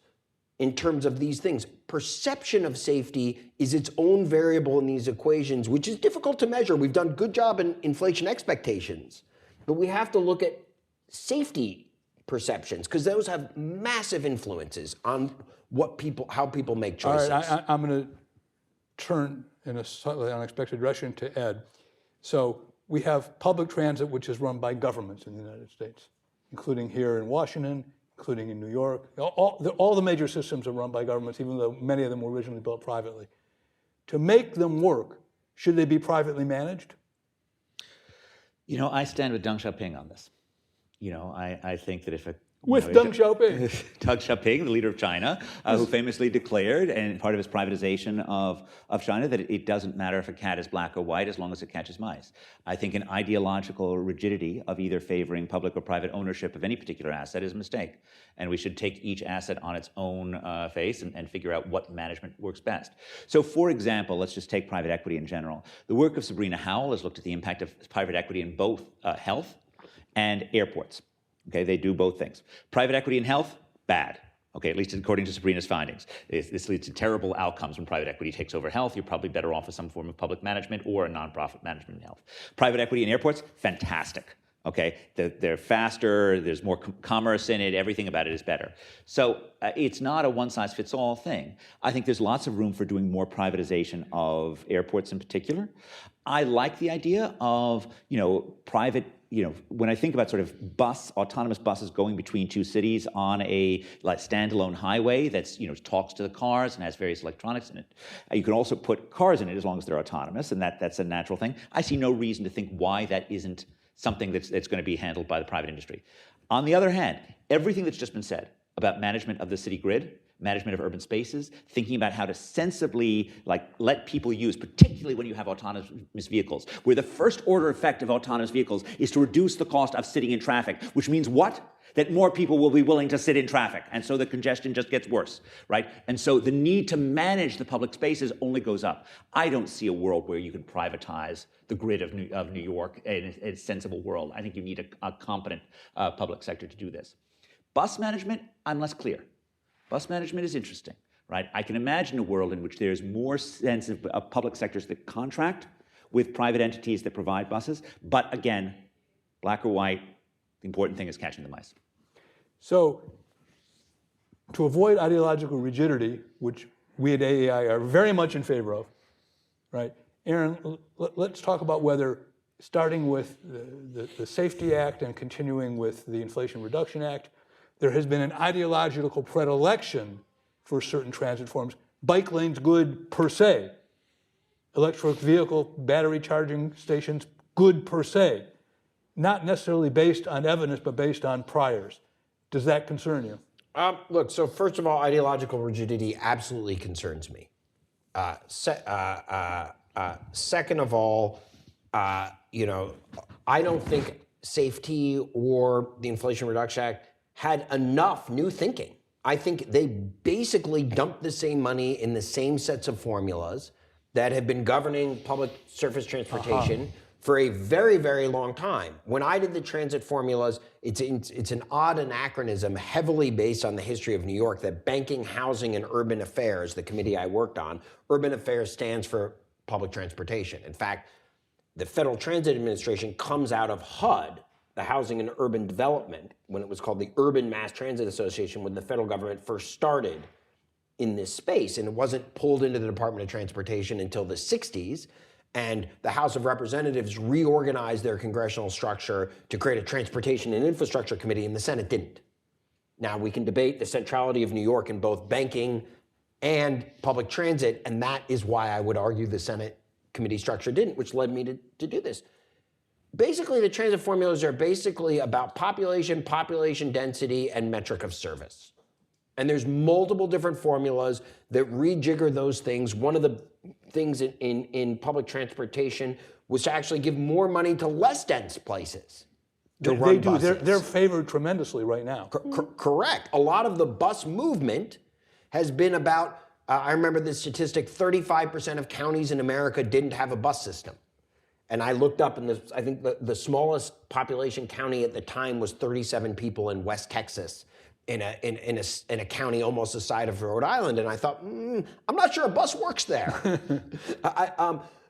in terms of these things. Perception of safety is its own variable in these equations, which is difficult to measure. We've done a good job in inflation expectations, but we have to look at safety perceptions because those have massive influences on how people make choices. All right, I'm going to turn in a slightly unexpected direction to Ed. So we have public transit, which is run by governments in the United States, including here in Washington, including in New York. All the major systems are run by governments, even though many of them were originally built privately. To make them work, should they be privately managed? You know, I stand with Deng Xiaoping on this. You know, I think that if a Deng Xiaoping. Deng Xiaoping, the leader of China, who famously declared, and part of his privatization of China, that it doesn't matter if a cat is black or white as long as it catches mice. I think an ideological rigidity of either favoring public or private ownership of any particular asset is a mistake. And we should take each asset on its own face and figure out what management works best. So for example, let's just take private equity in general. The work of Sabrina Howell has looked at the impact of private equity in both health and airports. Okay, they do both things. Private equity in health, bad. Okay, at least according to Sabrina's findings. This leads to terrible outcomes when private equity takes over health. You're probably better off with some form of public management or a nonprofit management in health. Private equity in airports, fantastic. Okay, they're faster, there's more commerce in it, everything about it is better. So it's not a one-size-fits-all thing. I think there's lots of room for doing more privatization of airports in particular. I like the idea of, private, when I think about sort of autonomous buses going between two cities on a standalone highway that's, talks to the cars and has various electronics in it. You can also put cars in it as long as they're autonomous, and that's a natural thing. I see no reason to think why that isn't something that's going to be handled by the private industry. On the other hand, everything that's just been said about management of the city grid, management of urban spaces, thinking about how to sensibly let people use, particularly when you have autonomous vehicles, where the first order effect of autonomous vehicles is to reduce the cost of sitting in traffic, which means what? That more people will be willing to sit in traffic, and so the congestion just gets worse, right? And so the need to manage the public spaces only goes up. I don't see a world where you can privatize the grid of New York in a sensible world. I think you need a competent public sector to do this. Bus management, I'm less clear. Bus management is interesting, right? I can imagine a world in which there's more sense of public sectors that contract with private entities that provide buses. But again, black or white, the important thing is catching the mice. So to avoid ideological rigidity, which we at AEI are very much in favor of, right? Aaron, let's talk about whether, starting with the Safety Act and continuing with the Inflation Reduction Act, there has been an ideological predilection for certain transit forms. Bike lanes good per se. Electric vehicle battery charging stations good per se. Not necessarily based on evidence, but based on priors. Does that concern you? Look, so first of all, ideological rigidity absolutely concerns me. Second of all, I don't think safety or the Inflation Reduction Act had enough new thinking. I think they basically dumped the same money in the same sets of formulas that have been governing public surface transportation for a very, very long time. When I did the transit formulas, it's an odd anachronism heavily based on the history of New York, that Banking, Housing, and Urban Affairs, the committee I worked on, Urban Affairs stands for public transportation. In fact, the Federal Transit Administration comes out of HUD, the Housing and Urban Development, when it was called the Urban Mass Transit Association, when the federal government first started in this space. And it wasn't pulled into the Department of Transportation until the 60s. And the House of Representatives reorganized their congressional structure to create a Transportation and Infrastructure Committee, and the Senate didn't. Now, we can debate the centrality of New York in both banking and public transit, and that is why I would argue the Senate committee structure didn't, which led me to do this. Basically, the transit formulas are basically about population density, and metric of service. And there's multiple different formulas that rejigger those things. One of the things in public transportation was to actually give more money to less dense places. to They run do. buses. They're favored tremendously right now. Correct. A lot of the bus movement has been about, I remember the statistic, 35% of counties in America didn't have a bus system. And I looked up, and I think the smallest population county at the time was 37 people in West Texas, in a county almost the size of Rhode Island. And I thought, I'm not sure a bus works there.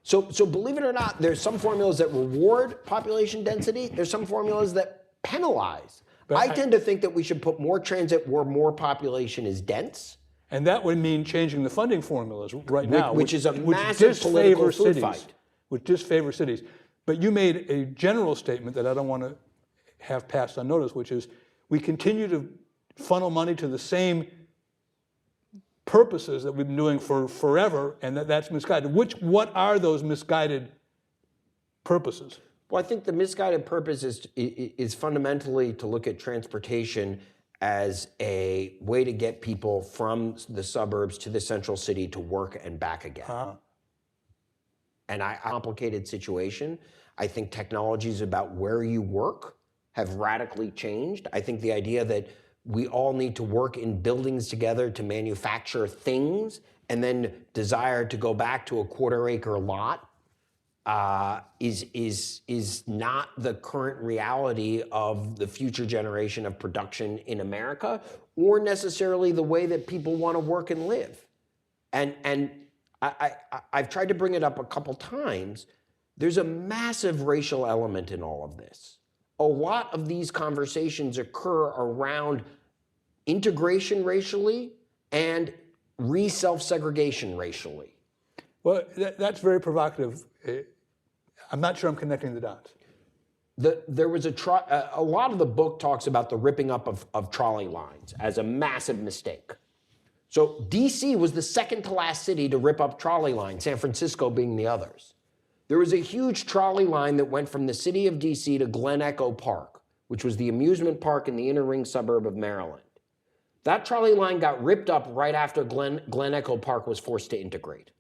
So believe it or not, there's some formulas that reward population density. There's some formulas that penalize. I tend to think that we should put more transit where more population is dense. And that would mean changing the funding formulas right now, Which is a massive political food fight. Which disfavor cities. But you made a general statement that I don't want to have passed unnoticed, which is we continue to funnel money to the same purposes that we've been doing for forever, and that's misguided. What are those misguided purposes? Well, I think the misguided purpose is fundamentally to look at transportation as a way to get people from the suburbs to the central city to work and back again. And a complicated situation. I think technologies about where you work have radically changed. I think the idea that we all need to work in buildings together to manufacture things and then desire to go back to a quarter-acre lot is not the current reality of the future generation of production in America, or necessarily the way that people want to work and live. And I've tried to bring it up a couple times. There's a massive racial element in all of this. A lot of these conversations occur around integration racially and self-segregation racially. Well, that's very provocative. I'm not sure I'm connecting the dots. There was a lot of the book talks about the ripping up of trolley lines as a massive mistake. So DC was the second to last city to rip up trolley lines, San Francisco being the others. There was a huge trolley line that went from the city of DC to Glen Echo Park, which was the amusement park in the inner ring suburb of Maryland. That trolley line got ripped up right after Glen Echo Park was forced to integrate.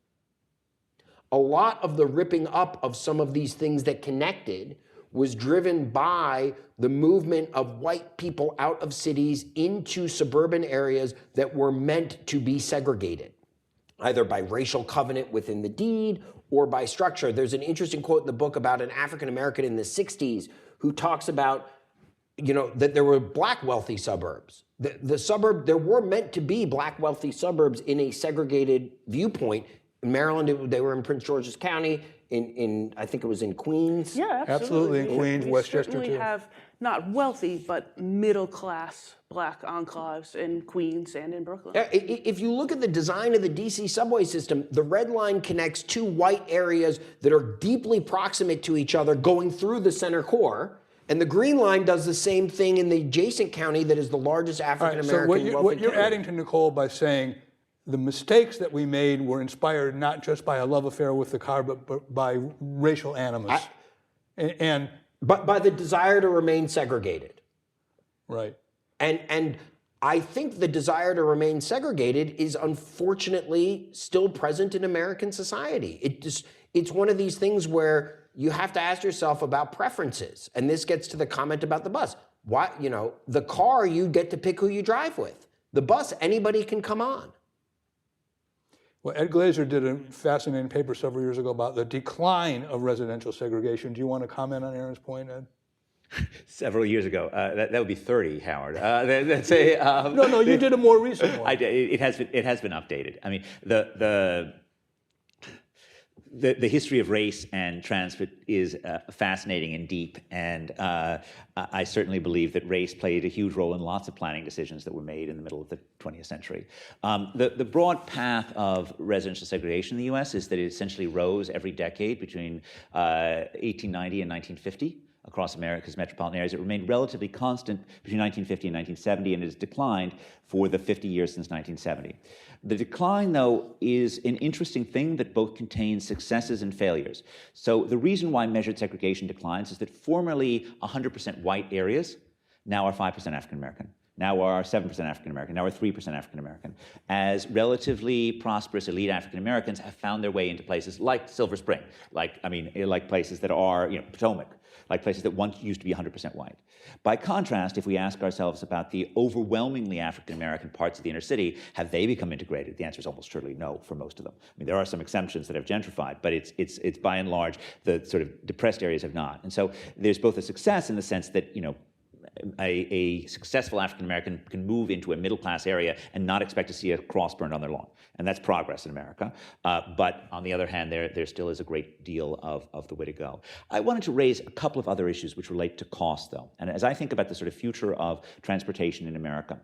A lot of the ripping up of some of these things that connected was driven by the movement of white people out of cities into suburban areas that were meant to be segregated, either by racial covenant within the deed or by structure. There's an interesting quote in the book about an African American in the 60s who talks about, that there were black wealthy suburbs. There were meant to be black wealthy suburbs in a segregated viewpoint. In Maryland, they were in Prince George's County. In I think it was in Queens. Yeah, Absolutely, in Queens, we Westchester certainly too. have not wealthy, but middle-class black enclaves in Queens and in Brooklyn. If you look at the design of the DC subway system, the red line connects two white areas that are deeply proximate to each other going through the center core, and the green line does the same thing in the adjacent county that is the largest African-American wealthy So what you're county. adding to Nicole by saying the mistakes that we made were inspired not just by a love affair with the car, but by racial animus. But by the desire to remain segregated. Right. And I think the desire to remain segregated is unfortunately still present in American society. It's one of these things where you have to ask yourself about preferences. And this gets to the comment about the bus. The car, you get to pick who you drive with. The bus, anybody can come on. Well, Ed Glazer did a fascinating paper several years ago about the decline of residential segregation. Do you want to comment on Aaron's point, Ed? Several years ago. That would be 30, Howard. That's a, No, you did a more recent one. It has been updated. I mean, the history of race and transit is fascinating and deep, and I certainly believe that race played a huge role in lots of planning decisions that were made in the middle of the 20th century. The broad path of residential segregation in the U.S. is that it essentially rose every decade between 1890 and 1950 across America's metropolitan areas. It remained relatively constant between 1950 and 1970, and it has declined for the 50 years since 1970. The decline, though, is an interesting thing that both contains successes and failures. So the reason why measured segregation declines is that formerly 100% white areas now are 5% African American. Now we're 7% African American. Now we're 3% African American. As relatively prosperous elite African Americans have found their way into places like Silver Spring, like places that are, Potomac, like places that once used to be 100% white. By contrast, if we ask ourselves about the overwhelmingly African American parts of the inner city, have they become integrated? The answer is almost surely no for most of them. I mean, there are some exceptions that have gentrified, but it's by and large the sort of depressed areas have not. And so there's both a success in the sense that, a successful African American can move into a middle class area and not expect to see a cross burned on their lawn. And that's progress in America. But on the other hand, there still is a great deal of the way to go. I wanted to raise a couple of other issues which relate to cost, though. And as I think about the sort of future of transportation in America,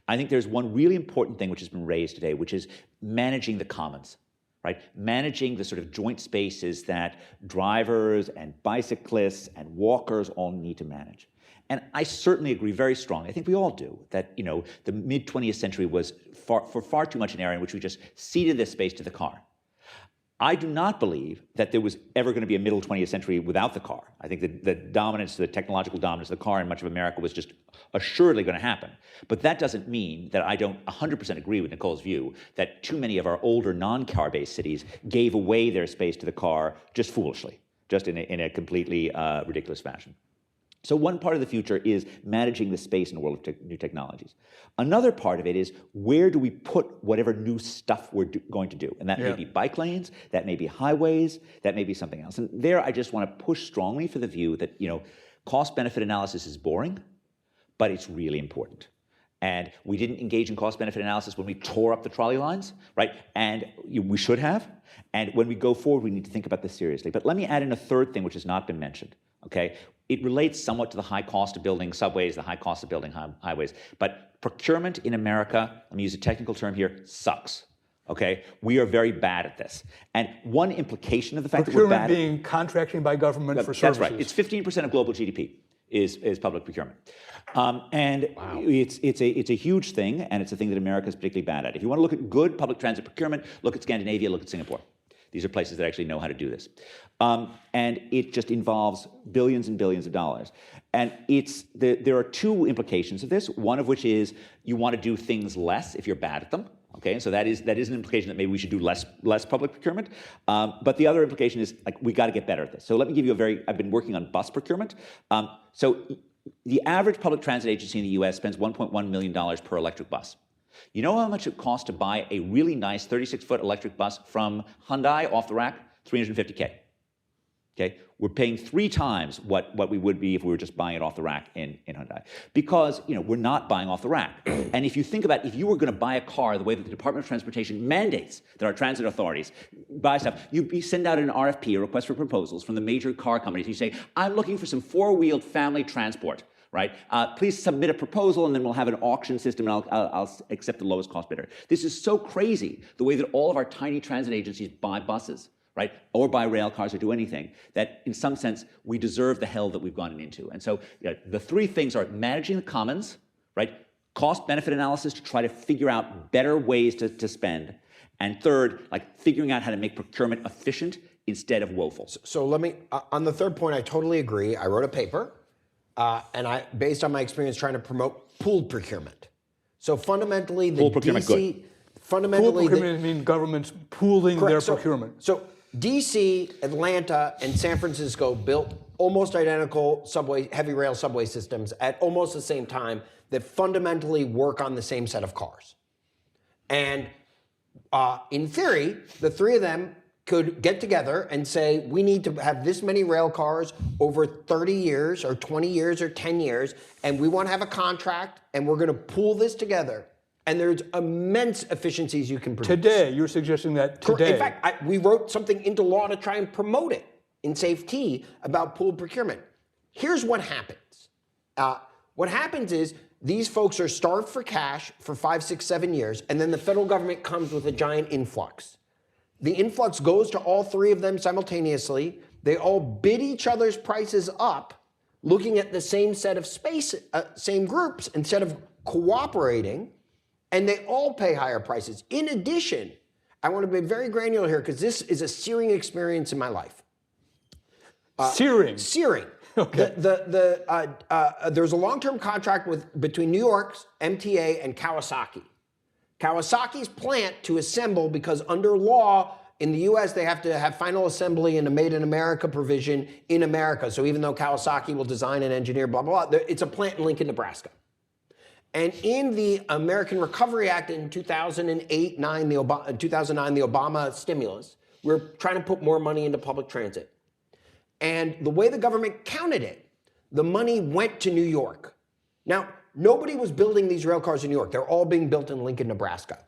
I think there's one really important thing which has been raised today, which is managing the commons. Right? Managing the sort of joint spaces that drivers and bicyclists and walkers all need to manage. And I certainly agree very strongly, I think we all do, that the mid-20th century was for far too much an era in which we just ceded this space to the car. I do not believe that there was ever going to be a middle 20th century without the car. I think that the technological dominance of the car in much of America was just assuredly going to happen. But that doesn't mean that I don't 100% agree with Nicole's view that too many of our older non-car-based cities gave away their space to the car just foolishly, just in a completely ridiculous fashion. So one part of the future is managing the space in the world of new technologies. Another part of it is where do we put whatever new stuff we're going to do? And that may be bike lanes, that may be highways, that may be something else. And there I just want to push strongly for the view that, cost-benefit analysis is boring, but it's really important. And we didn't engage in cost-benefit analysis when we tore up the trolley lines, right? And we should have. And when we go forward, we need to think about this seriously. But let me add in a third thing which has not been mentioned, okay? It relates somewhat to the high cost of building subways, the high cost of building highways. But procurement in America, let me use a technical term here, sucks. Okay, we are very bad at this. And one implication of the fact that we're bad at procurement being contracting by government for services. That's right. It's 15% of global GDP is public procurement. It's a huge thing, and it's a thing that America is particularly bad at. If you want to look at good public transit procurement, look at Scandinavia, look at Singapore. These are places that actually know how to do this. And it just involves billions and billions of dollars. And there are two implications of this, one of which is you want to do things less if you're bad at them. Okay, and so that is an implication that maybe we should do less public procurement. But the other implication is we got to get better at this. So let me give you I've been working on bus procurement. So the average public transit agency in the US spends $1.1 million per electric bus. You know how much it costs to buy a really nice 36-foot electric bus from Hyundai off the rack? $350K. Okay, we're paying 3 times what we would be if we were just buying it off the rack in Hyundai, because we're not buying off the rack. And if you think about if you were going to buy a car the way that the Department of Transportation mandates that our transit authorities buy stuff, you send out an RFP, a request for proposals, from the major car companies. You say, I'm looking for some 4-wheeled family transport. Right? Please submit a proposal, and then we'll have an auction system, and I'll accept the lowest cost bidder. This is so crazy, the way that all of our tiny transit agencies buy buses, right? Or buy rail cars or do anything, that in some sense, we deserve the hell that we've gone into. And so the 3 things are managing the commons, right? Cost-benefit analysis to try to figure out better ways to spend. And third, figuring out how to make procurement efficient instead of woeful. So let me, on the third point, I totally agree. I wrote a paper. And based on my experience trying to promote pooled procurement. So fundamentally, the pooled procurement, DC, good. fundamentally, pooled procurement means governments pooling their procurement. So DC, Atlanta, and San Francisco built almost identical heavy rail subway systems at almost the same time that fundamentally work on the same set of cars. And in theory, the 3 of them could get together and say, we need to have this many rail cars over 30 years or 20 years or 10 years, and we want to have a contract, and we're going to pool this together. And there's immense efficiencies you can produce. Today, you're suggesting that today. In fact, we wrote something into law to try and promote it in safety about pooled procurement. Here's what happens. What happens is these folks are starved for cash for 5, 6, 7 years, and then the federal government comes with a giant influx. The influx goes to all 3 of them simultaneously. They all bid each other's prices up, looking at the same set of same groups instead of cooperating, and they all pay higher prices. In addition, I want to be very granular here because this is a searing experience in my life. Searing? Searing. Okay. There's a long-term contract between New York's MTA and Kawasaki. Kawasaki's plant to assemble, because under law in the US, they have to have final assembly and a made in America provision in America. So even though Kawasaki will design and engineer, blah, blah, blah, it's a plant in Lincoln, Nebraska. And in the American Recovery Act in 2009, the Obama stimulus, we're trying to put more money into public transit. And the way the government counted it, the money went to New York. Now, nobody was building these rail cars in New York. They're all being built in Lincoln, Nebraska.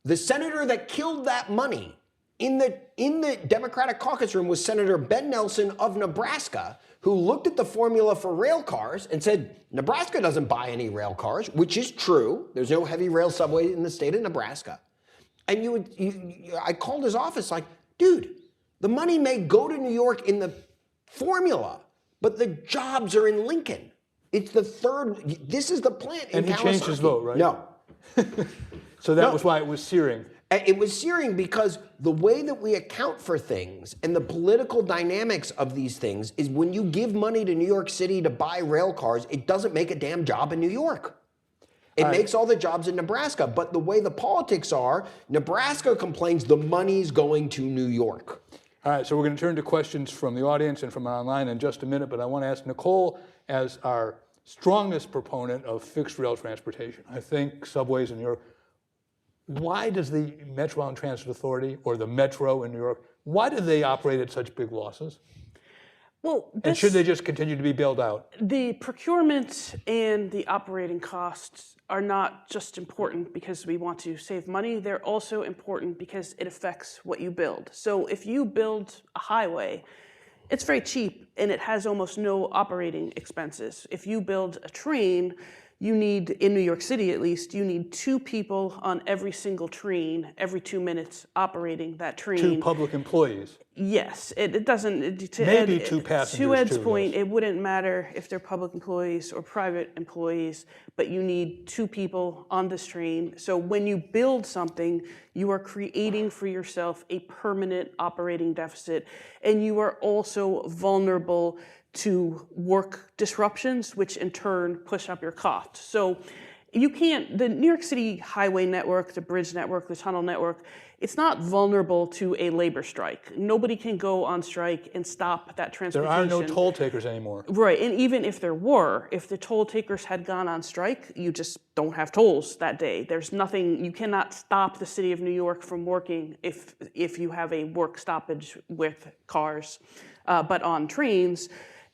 The senator that killed that money in the Democratic caucus room was Senator Ben Nelson of Nebraska, who looked at the formula for rail cars and said, Nebraska doesn't buy any rail cars, which is true. There's no heavy rail subway in the state of Nebraska. And I called his office like, dude, the money may go to New York in the formula, but the jobs are in Lincoln. It's the third, this is the plant in Kawasaki. And he changed his vote, right? No. So that was why it was searing. It was searing because the way that we account for things and the political dynamics of these things is when you give money to New York City to buy rail cars, it doesn't make a damn job in New York. It makes all the jobs in Nebraska. But the way the politics are, Nebraska complains the money's going to New York. All right, so we're going to turn to questions from the audience and from online in just a minute, but I want to ask Nicole, as our strongest proponent of fixed rail transportation, I think subways in New York, why does the Metropolitan Transit Authority, or the Metro in New York, why do they operate at such big losses? Well, And should they just continue to be bailed out? the procurement and the operating costs are not just important because we want to save money, they're also important because it affects what you build. So if you build a highway, it's very cheap and it has almost no operating expenses. If you build a train, you need, in New York City at least, you need 2 people on every single train every 2 minutes operating that train. 2 public employees. Yes, it doesn't. Maybe 2 passengers. To Ed's too, point, yes. it wouldn't matter if they're public employees or private employees, but you need 2 people on this train. So when you build something, you are creating for yourself a permanent operating deficit, and you are also vulnerable to work disruptions, which in turn push up your costs. So you can't, the New York City highway network, the bridge network, the tunnel network, it's not vulnerable to a labor strike. Nobody can go on strike and stop that transportation. There are no toll takers anymore. Right, and even if there were, if the toll takers had gone on strike, you just don't have tolls that day. There's nothing, you cannot stop the city of New York from working if you have a work stoppage with cars. But on trains,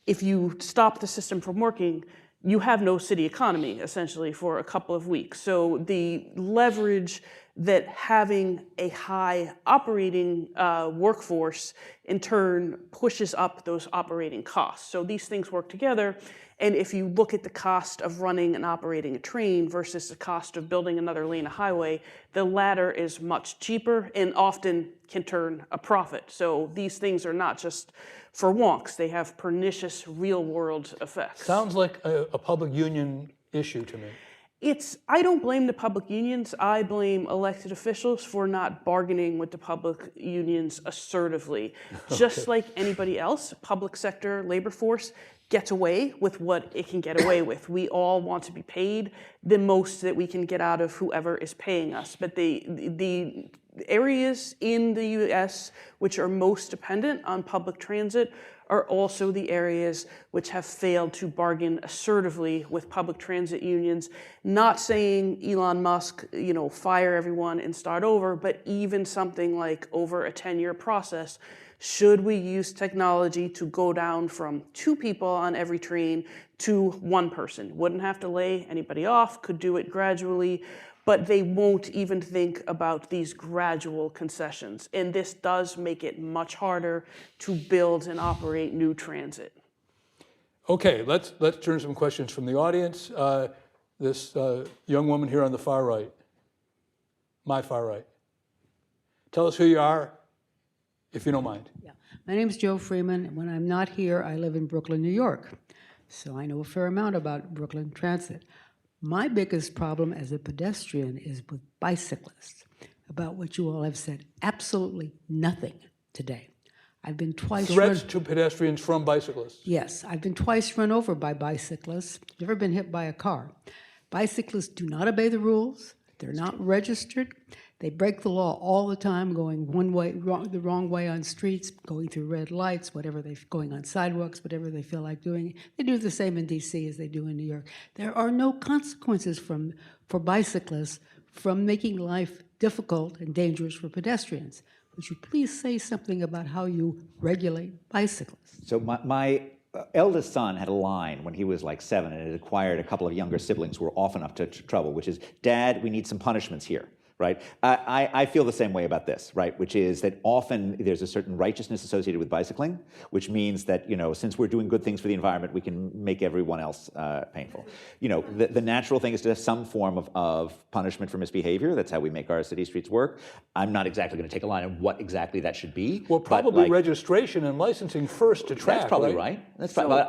if you stop the system from working, you have no city economy, essentially, for a couple of weeks. So the leverage that having a high operating workforce, in turn, pushes up those operating costs. So these things work together. And if you look at the cost of running and operating a train versus the cost of building another lane of highway, the latter is much cheaper and often can turn a profit. So these things are not just for wonks, they have pernicious real-world effects. Sounds like a public union issue to me. I don't blame the public unions. I blame elected officials for not bargaining with the public unions assertively. Just like anybody else, public sector labor force gets away with what it can get away with. We all want to be paid the most that we can get out of whoever is paying us. But the areas in the US which are most dependent on public transit are also the areas which have failed to bargain assertively with public transit unions. Not saying Elon Musk, fire everyone and start over, but even something like over a 10-year process. Should we use technology to go down from 2 people on every train to 1 person? Wouldn't have to lay anybody off, could do it gradually, but they won't even think about these gradual concessions. And this does make it much harder to build and operate new transit. Okay, let's turn to some questions from the audience. This young woman here on the far right, my far right. Tell us who you are, if you don't mind. Yeah. My name is Jo Freeman. When I'm not here, I live in Brooklyn, New York. So I know a fair amount about Brooklyn transit. My biggest problem as a pedestrian is with bicyclists, about which you all have said absolutely nothing today. I've been twice Threats run, to pedestrians from bicyclists. yes, I've been twice run over by bicyclists, never been hit by a car. Bicyclists do not obey the rules. They're not registered. They break the law all the time, going one way, the wrong way on streets, going through red lights, going on sidewalks, whatever they feel like doing. They do the same in DC as they do in New York. There are no consequences for bicyclists from making life difficult and dangerous for pedestrians. Would you please say something about how you regulate bicyclists? So my eldest son had a line when he was like 7 and had acquired a couple of younger siblings who were often up to trouble, which is, Dad, we need some punishments here. Right? I feel the same way about this, right? Which is that often there's a certain righteousness associated with bicycling, which means that, since we're doing good things for the environment, we can make everyone else painful. The natural thing is to have some form of punishment for misbehavior. That's how we make our city streets work. I'm not exactly going to take a line on what exactly that should be. Well, probably registration and licensing first to track. That's probably right. That's probably.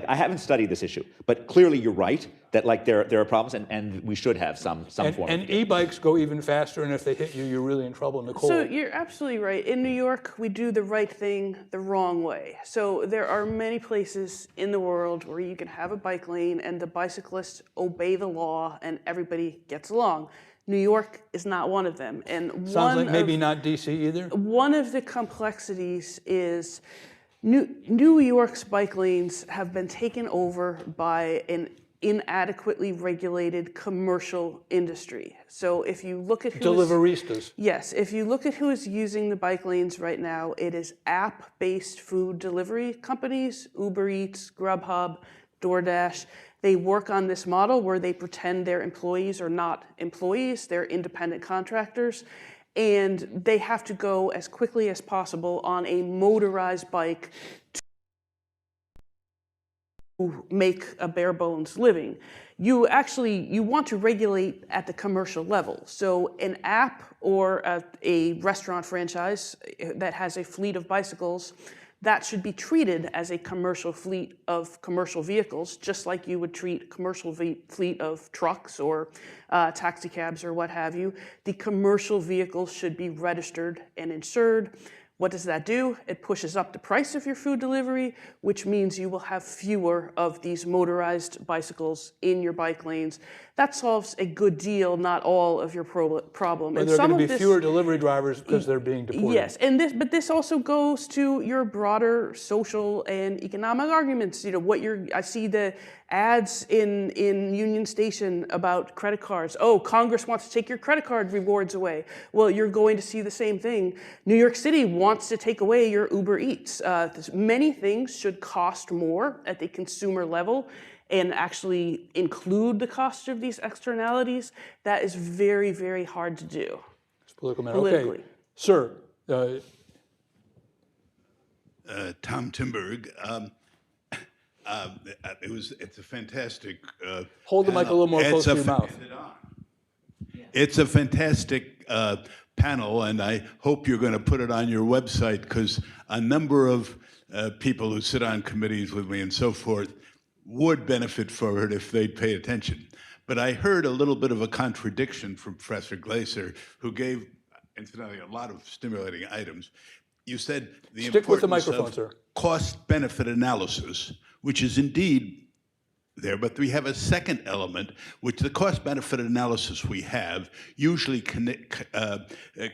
I haven't studied this issue, but clearly you're right that there are problems, and we should have some form. And e-bikes go even faster, and if they hit you, you're really in trouble, Nicole. So you're absolutely right. In New York, we do the right thing the wrong way. So there are many places in the world where you can have a bike lane and the bicyclists obey the law and everybody gets along. New York is not one of them. And sounds like maybe not DC either. One of the complexities is New York's bike lanes have been taken over by an inadequately regulated commercial industry. So if you look at Deliveristas. Yes, if you look at who is using the bike lanes right now, it is app-based food delivery companies, Uber Eats, Grubhub, DoorDash. They work on this model where they pretend their employees are not employees, they're independent contractors, and they have to go as quickly as possible on a motorized bike make a bare bones living. You want to regulate at the commercial level. So an app or a restaurant franchise that has a fleet of bicycles, that should be treated as a commercial fleet of commercial vehicles, just like you would treat a commercial fleet of trucks or taxi cabs or what have you. The commercial vehicles should be registered and insured. What does that do? It pushes up the price of your food delivery, which means you will have fewer of these motorized bicycles in your bike lanes. That solves a good deal, not all of your problem. And there are going to be fewer delivery drivers because they're being deported. Yes, but this also goes to your broader social and economic arguments. I see the ads in Union Station about credit cards. Oh, Congress wants to take your credit card rewards away. Well, you're going to see the same thing. New York City wants to take away your Uber Eats. Many things should cost more at the consumer level and actually include the cost of these externalities. That is very, very hard to do. It's political matter. Okay, sir. Tom Timberg. It's a fantastic. Hold the mic a little more close to your mouth. It's a fantastic panel, and I hope you're going to put it on your website, because a number of people who sit on committees with me and so forth would benefit from it if they'd pay attention. But I heard a little bit of a contradiction from Professor Glaser, who gave, incidentally, a lot of stimulating items. You said the Stick with the importance microphone, of sir. cost-benefit analysis, which is indeed there, but we have a second element, which the cost-benefit analysis we have usually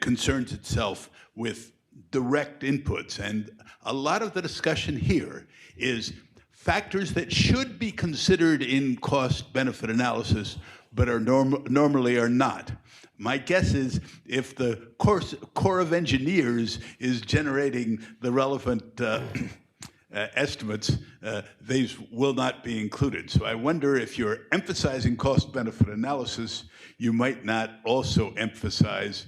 concerns itself with direct inputs. And a lot of the discussion here is factors that should be considered in cost-benefit analysis, but are normally are not. My guess is if the Corps of Engineers is generating the relevant estimates, these will not be included. So I wonder if you're emphasizing cost-benefit analysis, you might not also emphasize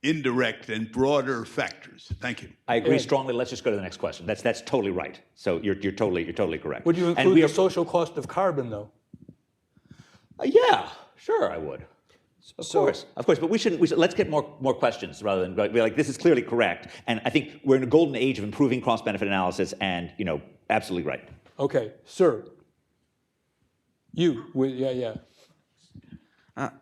indirect and broader factors. Thank you. I agree strongly. Let's just go to the next question. That's totally right. So you're totally correct. Would you include the social cost of carbon, though? Yeah, sure, I would. Of course. But we should let's get more questions rather than be like, this is clearly correct. And I think we're in a golden age of improving cost-benefit analysis, and absolutely right. Okay, sir. Yeah.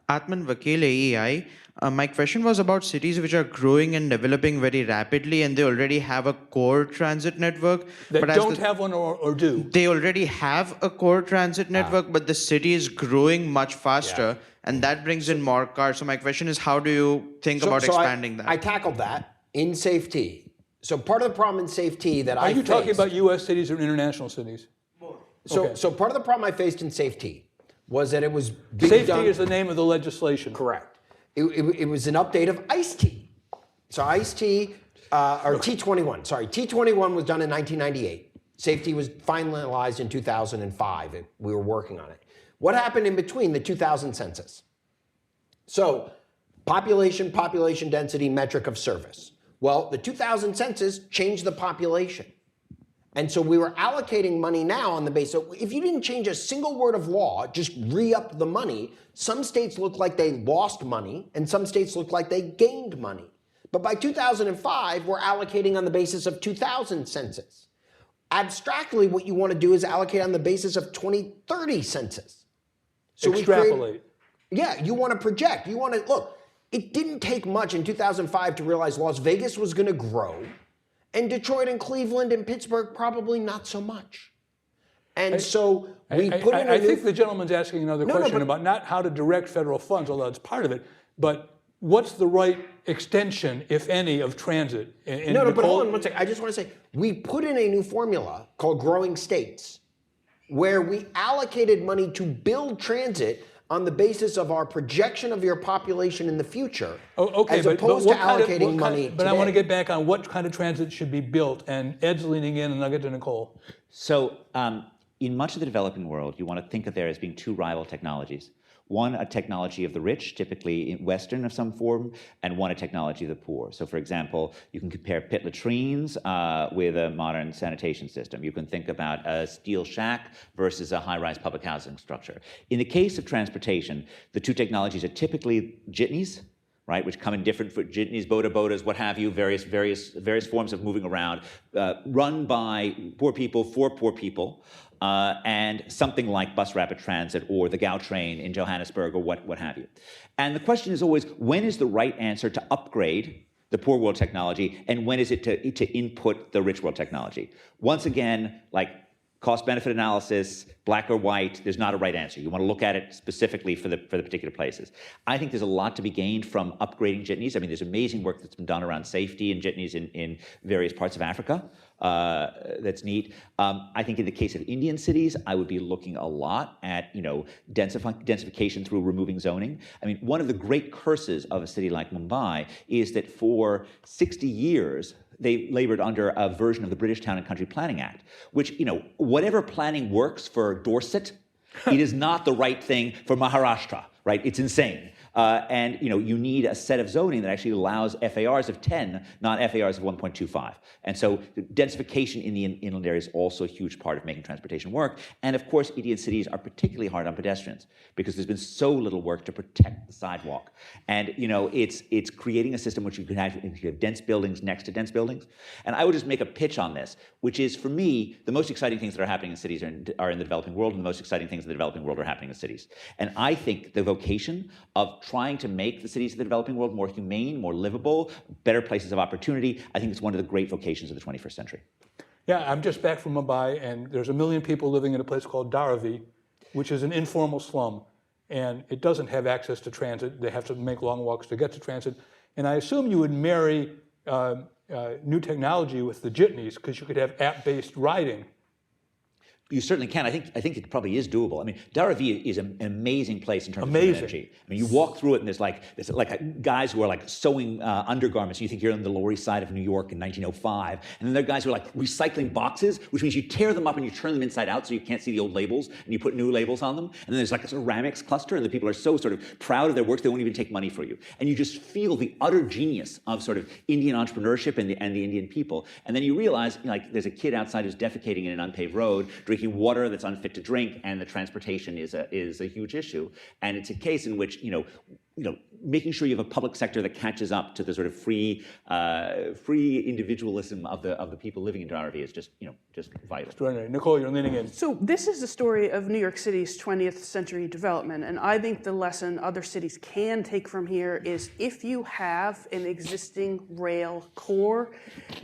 Atman Vakil, AEI. My question was about cities which are growing and developing very rapidly, and they already have a core transit network. That but as don't have one or do. they already have a core transit network, but the city is growing much faster, and that brings in more cars. So my question is, how do you think about expanding that? I tackled that in safety. So part of the problem in safety that Are you talking about U.S. cities or international cities? So part of the problem I faced in safety was that it was being Safety done, is the name of the legislation. correct. It was an update of ICE-T. So ICE-T, or T21, sorry, T21 was done in 1998. Safety was finalized in 2005. We were working on it. What happened in between the 2000 census? So population density metric of service. Well, the 2000 census changed the population. And so we were allocating money now on the base. So if you didn't change a single word of law, just re-up the money, some states looked like they lost money and some states looked like they gained money. But by 2005, we're allocating on the basis of 2000 census. Abstractly, what you want to do is allocate on the basis of 2030 census. So Extrapolate. you want to project. You want to, look, it didn't take much in 2005 to realize Las Vegas was going to grow. And Detroit and Cleveland and Pittsburgh, probably not so much. And so we put in I think the gentleman's asking another question about not how to direct federal funds, although it's part of it, but what's the right extension, if any, of transit? But hold on one second. I just want to say, we put in a new formula called growing states, where we allocated money to build transit on the basis of our projection of your population in the future, as opposed to allocating money But I want to get back on what kind of transit should be built, and Ed's leaning in, and I'll get to Nicole. So in much of the developing world, you want to think of there as being two rival technologies. One, a technology of the rich, typically in Western of some form, and one, a technology of the poor. So for example, you can compare pit latrines with a modern sanitation system. You can think about a steel shack versus a high-rise public housing structure. In the case of transportation, the two technologies are typically jitneys, right, which come in different jitneys, bodas, what have you, various forms of moving around, run by poor people for poor people. And something like bus rapid transit or the GO train in Johannesburg or what have you. And the question is always, when is the right answer to upgrade the poor world technology, and when is it to input the rich world technology? Once again, like cost-benefit analysis, black or white, there's not a right answer. You want to look at it specifically for the particular places. I think there's a lot to be gained from upgrading jitneys. I mean, there's amazing work that's been done around safety and jitneys in various parts of Africa. That's neat. I think in the case of Indian cities, I would be looking a lot at densification through removing zoning. I mean, one of the great curses of a city like Mumbai is that for 60 years, they labored under a version of the British Town and Country Planning Act, which, whatever planning works for Dorset, it is not the right thing for Maharashtra, right? It's insane. And you need a set of zoning that actually allows FARs of 10, not FARs of 1.25. And so densification in the inland area is also a huge part of making transportation work. And of course, Indian cities are particularly hard on pedestrians because there's been so little work to protect the sidewalk. And it's creating a system which you can have dense buildings next to dense buildings. And I would just make a pitch on this, which is, for me, the most exciting things that are happening in cities are in the developing world, and the most exciting things in the developing world are happening in cities. And I think the vocation of trying to make the cities of the developing world more humane, more livable, better places of opportunity, I think it's one of the great vocations of the 21st century. Yeah, I'm just back from Mumbai, and there's 1 million people living in a place called Dharavi, which is an informal slum, and it doesn't have access to transit. They have to make long walks to get to transit. And I assume you would marry new technology with the jitneys, because you could have app-based riding. You certainly can. I think it probably is doable. I mean, Dharavi is an amazing place in terms of energy. I mean, you walk through it and there's like guys who are like sewing undergarments. You think you're on the Lower East Side of New York in 1905, and then there are guys who are like recycling boxes, which means you tear them up and you turn them inside out so you can't see the old labels, and you put new labels on them. And then there's like a ceramics cluster, and the people are so sort of proud of their works they won't even take money for you. And you just feel the utter genius of sort of Indian entrepreneurship and the Indian people. And then you realize, like, there's a kid outside who's defecating in an unpaved road, drinking water that's unfit to drink, and the transportation is a huge issue. And it's a case in which, making sure you have a public sector that catches up to the sort of free individualism of the people living in RV is just vital. Extraordinary. Nicole, you're leaning in. So this is the story of New York City's 20th century development, and I think the lesson other cities can take from here is if you have an existing rail core,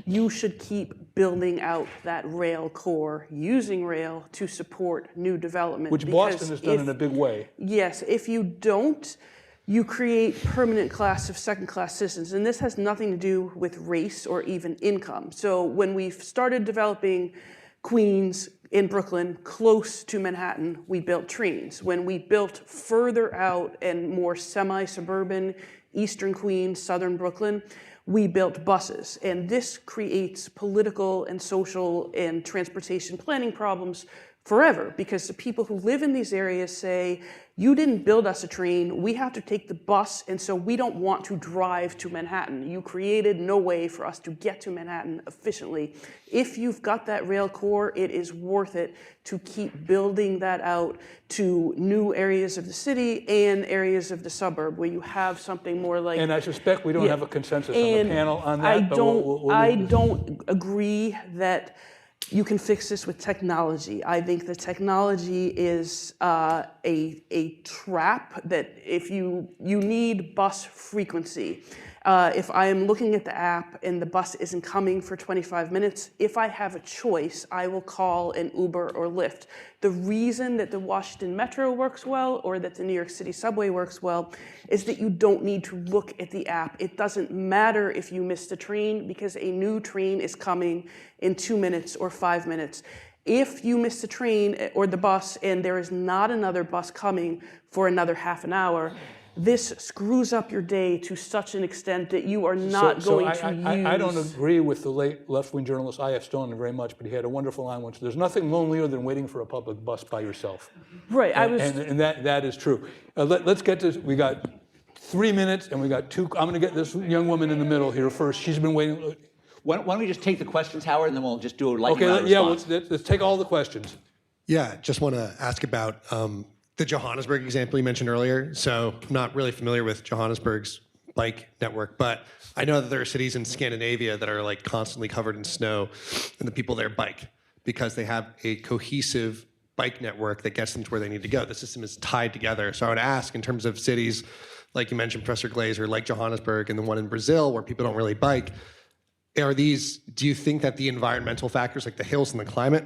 you should keep building out that rail core, using rail to support new development. Which Boston has done in a big way. Yes, if you don't, you create permanent class of second-class citizens, and this has nothing to do with race or even income. So when we started developing Queens in Brooklyn close to Manhattan, we built trains. When we built further out and more semi-suburban Eastern Queens, Southern Brooklyn, we built buses. And this creates political and social and transportation planning problems forever, because the people who live in these areas say, you didn't build us a train, we have to take the bus, and so we don't want to drive to Manhattan. You created no way for us to get to Manhattan efficiently. If you've got that rail core, it is worth it to keep building that out to new areas of the city and areas of the suburb where you have something more like... And I suspect we don't have a consensus on the panel on that. I don't agree that you can fix this with technology. I think the technology is a trap that if you need bus frequency. If I am looking at the app and the bus isn't coming for 25 minutes, if I have a choice, I will call an Uber or Lyft. The reason that the Washington Metro works well or that the New York City subway works well is that you don't need to look at the app. It doesn't matter if you missed a train because a new train is coming in 2 minutes or 5 minutes. If you miss the train or the bus and there is not another bus coming for another half an hour, this screws up your day to such an extent that you are not going to use... I don't agree with the late left-wing journalist I.F. Stone very much, but he had a wonderful line once. There's nothing lonelier than waiting for a public bus by yourself. Right, And that is true. Let's get to... We got 3 minutes and we got 2... I'm going to get this young woman in the middle here first. She's been waiting... Why don't we just take the questions, Howard, and then we'll just do a lightning round response. response. Let's take all the questions. Yeah, just want to ask about the Johannesburg example you mentioned earlier. So I'm not really familiar with Johannesburg's bike network, but I know that there are cities in Scandinavia that are like constantly covered in snow, and the people there bike because they have a cohesive bike network that gets them to where they need to go. The system is tied together. So I would ask, in terms of cities, like you mentioned, Professor Glazer, like Johannesburg, and the one in Brazil where people don't really bike, do you think that the environmental factors like the hills and the climate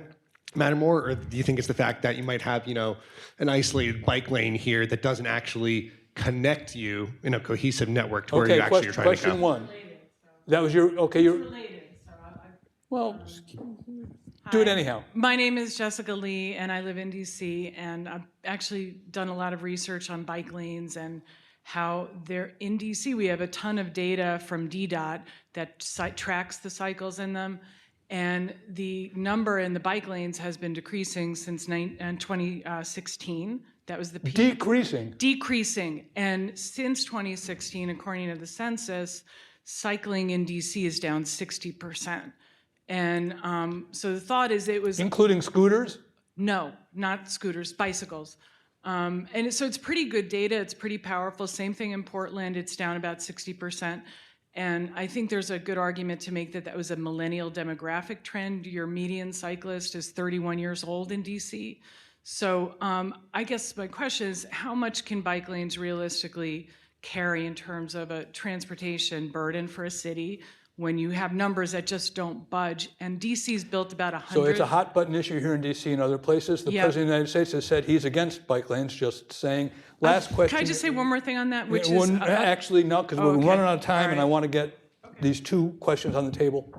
matter more, or do you think it's the fact that you might have, an isolated bike lane here that doesn't actually connect you in a cohesive network to where you actually are trying to go? Question one. That was your, okay, you're... Related, so Well, do it anyhow. My name is Jessica Lee, and I live in DC, and I've actually done a lot of research on bike lanes and how they're in DC. We have a ton of data from DDOT that tracks the cycles in them, and the number in the bike lanes has been decreasing since 2016. That was the peak. Decreasing. Decreasing, and since 2016, according to the census, cycling in DC is down 60%. And so the thought is it was... Including scooters? No, not scooters, bicycles. And so it's pretty good data, it's pretty powerful. Same thing in Portland, it's down about 60%. And I think there's a good argument to make that that was a millennial demographic trend. Your median cyclist is 31 years old in DC. So I guess my question is, how much can bike lanes realistically carry in terms of a transportation burden for a city when you have numbers that just don't budge? And DC's built about 100. So it's a hot button issue here in DC and other places. The President of the United States has said he's against bike lanes, just saying. Last question. Can I just say one more thing on that? Which is... is actually, no, because we're running out of time, and I right. want to get these two questions on the table.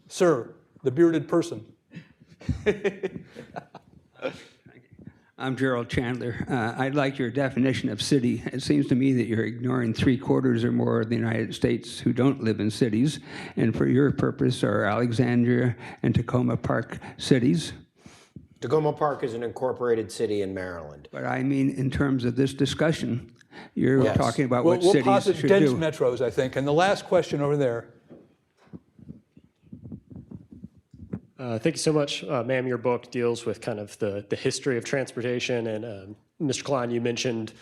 Sir, the bearded person. I'm Gerald Chandler. I'd like your definition of city. It seems to me that you're ignoring 3/4 or more of the United States who don't live in cities. And for your purpose, are Alexandria and Tacoma Park cities? Tacoma Park is an incorporated city in Maryland. But I mean, in terms of this discussion, you're Yes. talking about We'll what cities posit should dense do. metros, I think. And the last question over there. Thank you so much, ma'am. Your book deals with kind of the history of transportation, and Mr. Klein, you mentioned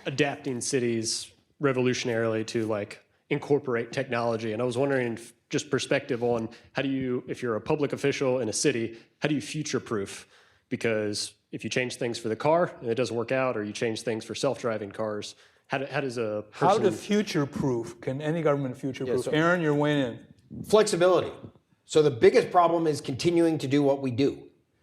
adapting cities revolutionarily to like incorporate technology. And I was wondering, just perspective on how do you, if you're a public official in a city, how do you future-proof? Because if you change things for the car and it doesn't work out, or you change things for self-driving cars, how does a person... How to future-proof? Can any government future-proof? Aaron, you're weighing in. Flexibility. So the biggest problem is continuing to do what we do.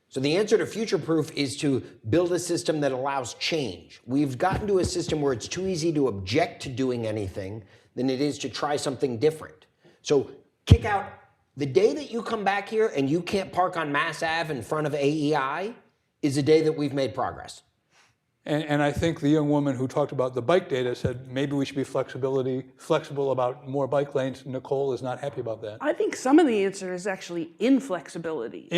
So the answer to future-proof is to build a system that allows change. We've gotten to a system where it's too easy to object to doing anything than it is to try something different. So kick out, the day that you come back here and you can't park on Mass Ave in front of AEI is a day that we've made progress. And I think the young woman who talked about the bike data said maybe we should be flexible about more bike lanes. Nicole is not happy about that. I think some of the answer is actually inflexibility.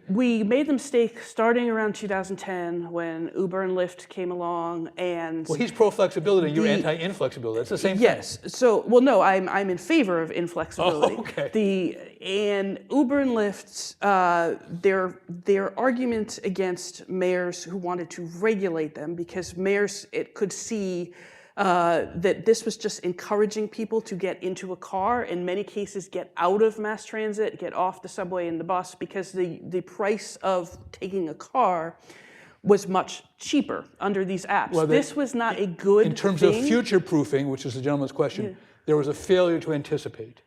We made the mistake starting around 2010 when Uber and Lyft came along, and Well, he's pro-flexibility, you're anti-inflexibility. That's the same thing. yes. So, well, no, I'm in favor of inflexibility. Oh, okay. And Uber and Lyft's their argument against mayors who wanted to regulate them, because mayors could see that this was just encouraging people to get into a car, in many cases get out of mass transit, get off the subway and the bus, because the price of taking a car was much cheaper under these apps. Well, this was not a good thing. In terms of future-proofing, which is the gentleman's question, there was a failure to anticipate.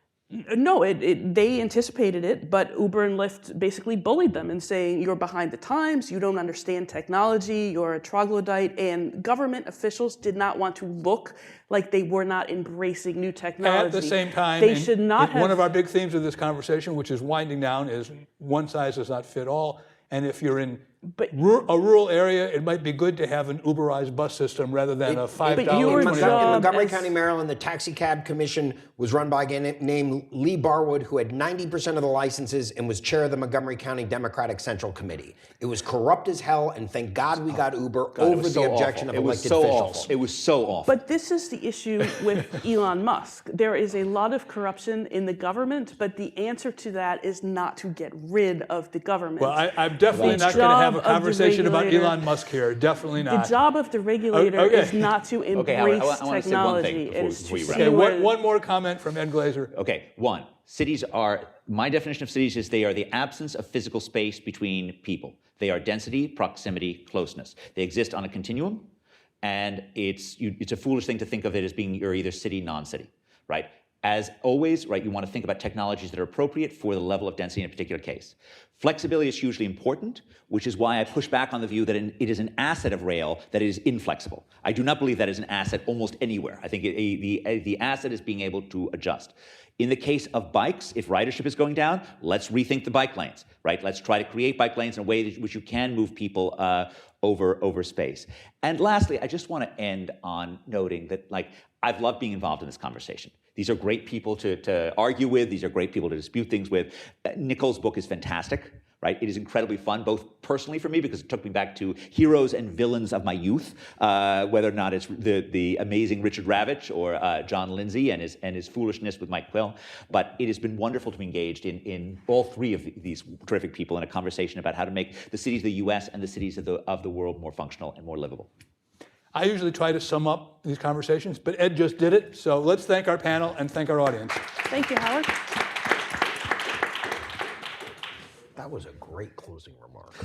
No, they anticipated it, but Uber and Lyft basically bullied them and saying, you're behind the times, you don't understand technology, you're a troglodyte, and government officials did not want to look like they were not embracing new technology. At the same time, they should not have... One of our big themes of this conversation, which is winding down, is one size does not fit all, and if you're in a rural area, it might be good to have an Uberized bus system rather than a $5. In Montgomery County, Maryland, the Taxi Cab Commission was run by a guy named Lee Barwood, who had 90% of the licenses and was chair of the Montgomery County Democratic Central Committee. It was corrupt as hell, and thank God we got Uber over the objection of elected officials. It was so awful. But this is the issue with Elon Musk. There is a lot of corruption in the government, but the answer to that is not to get rid of the government. Well, I'm definitely not going to have a conversation about Elon Musk here. Definitely not. The job of the regulator is not to embrace I wanna say one thing technology. It is before to we wrap see up. where- One more comment from Ed Glazer. Okay, one, cities are, my definition of cities is they are the absence of physical space between people. They are density, proximity, closeness. They exist on a continuum, and it's a foolish thing to think of it as being you're either city, non-city, right? As always, right, you want to think about technologies that are appropriate for the level of density in a particular case. Flexibility is hugely important, which is why I push back on the view that it is an asset of rail that it is inflexible. I do not believe that is an asset almost anywhere. I think the asset is being able to adjust. In the case of bikes, if ridership is going down, let's rethink the bike lanes, right? Let's try to create bike lanes in a way which you can move people over space. And lastly, I just want to end on noting that, like, I've loved being involved in this conversation. These are great people to argue with. These are great people to dispute things with. Nicole's book is fantastic, right? It is incredibly fun, both personally for me, because it took me back to heroes and villains of my youth, whether or not it's the amazing Richard Ravitch or John Lindsay and his foolishness with Mike Quill. But it has been wonderful to be engaged in all three of these terrific people in a conversation about how to make the cities of the US and the cities of the world more functional and more livable. I usually try to sum up these conversations, but Ed just did it. So let's thank our panel and thank our audience. Thank you, Howard. That was a great closing remark.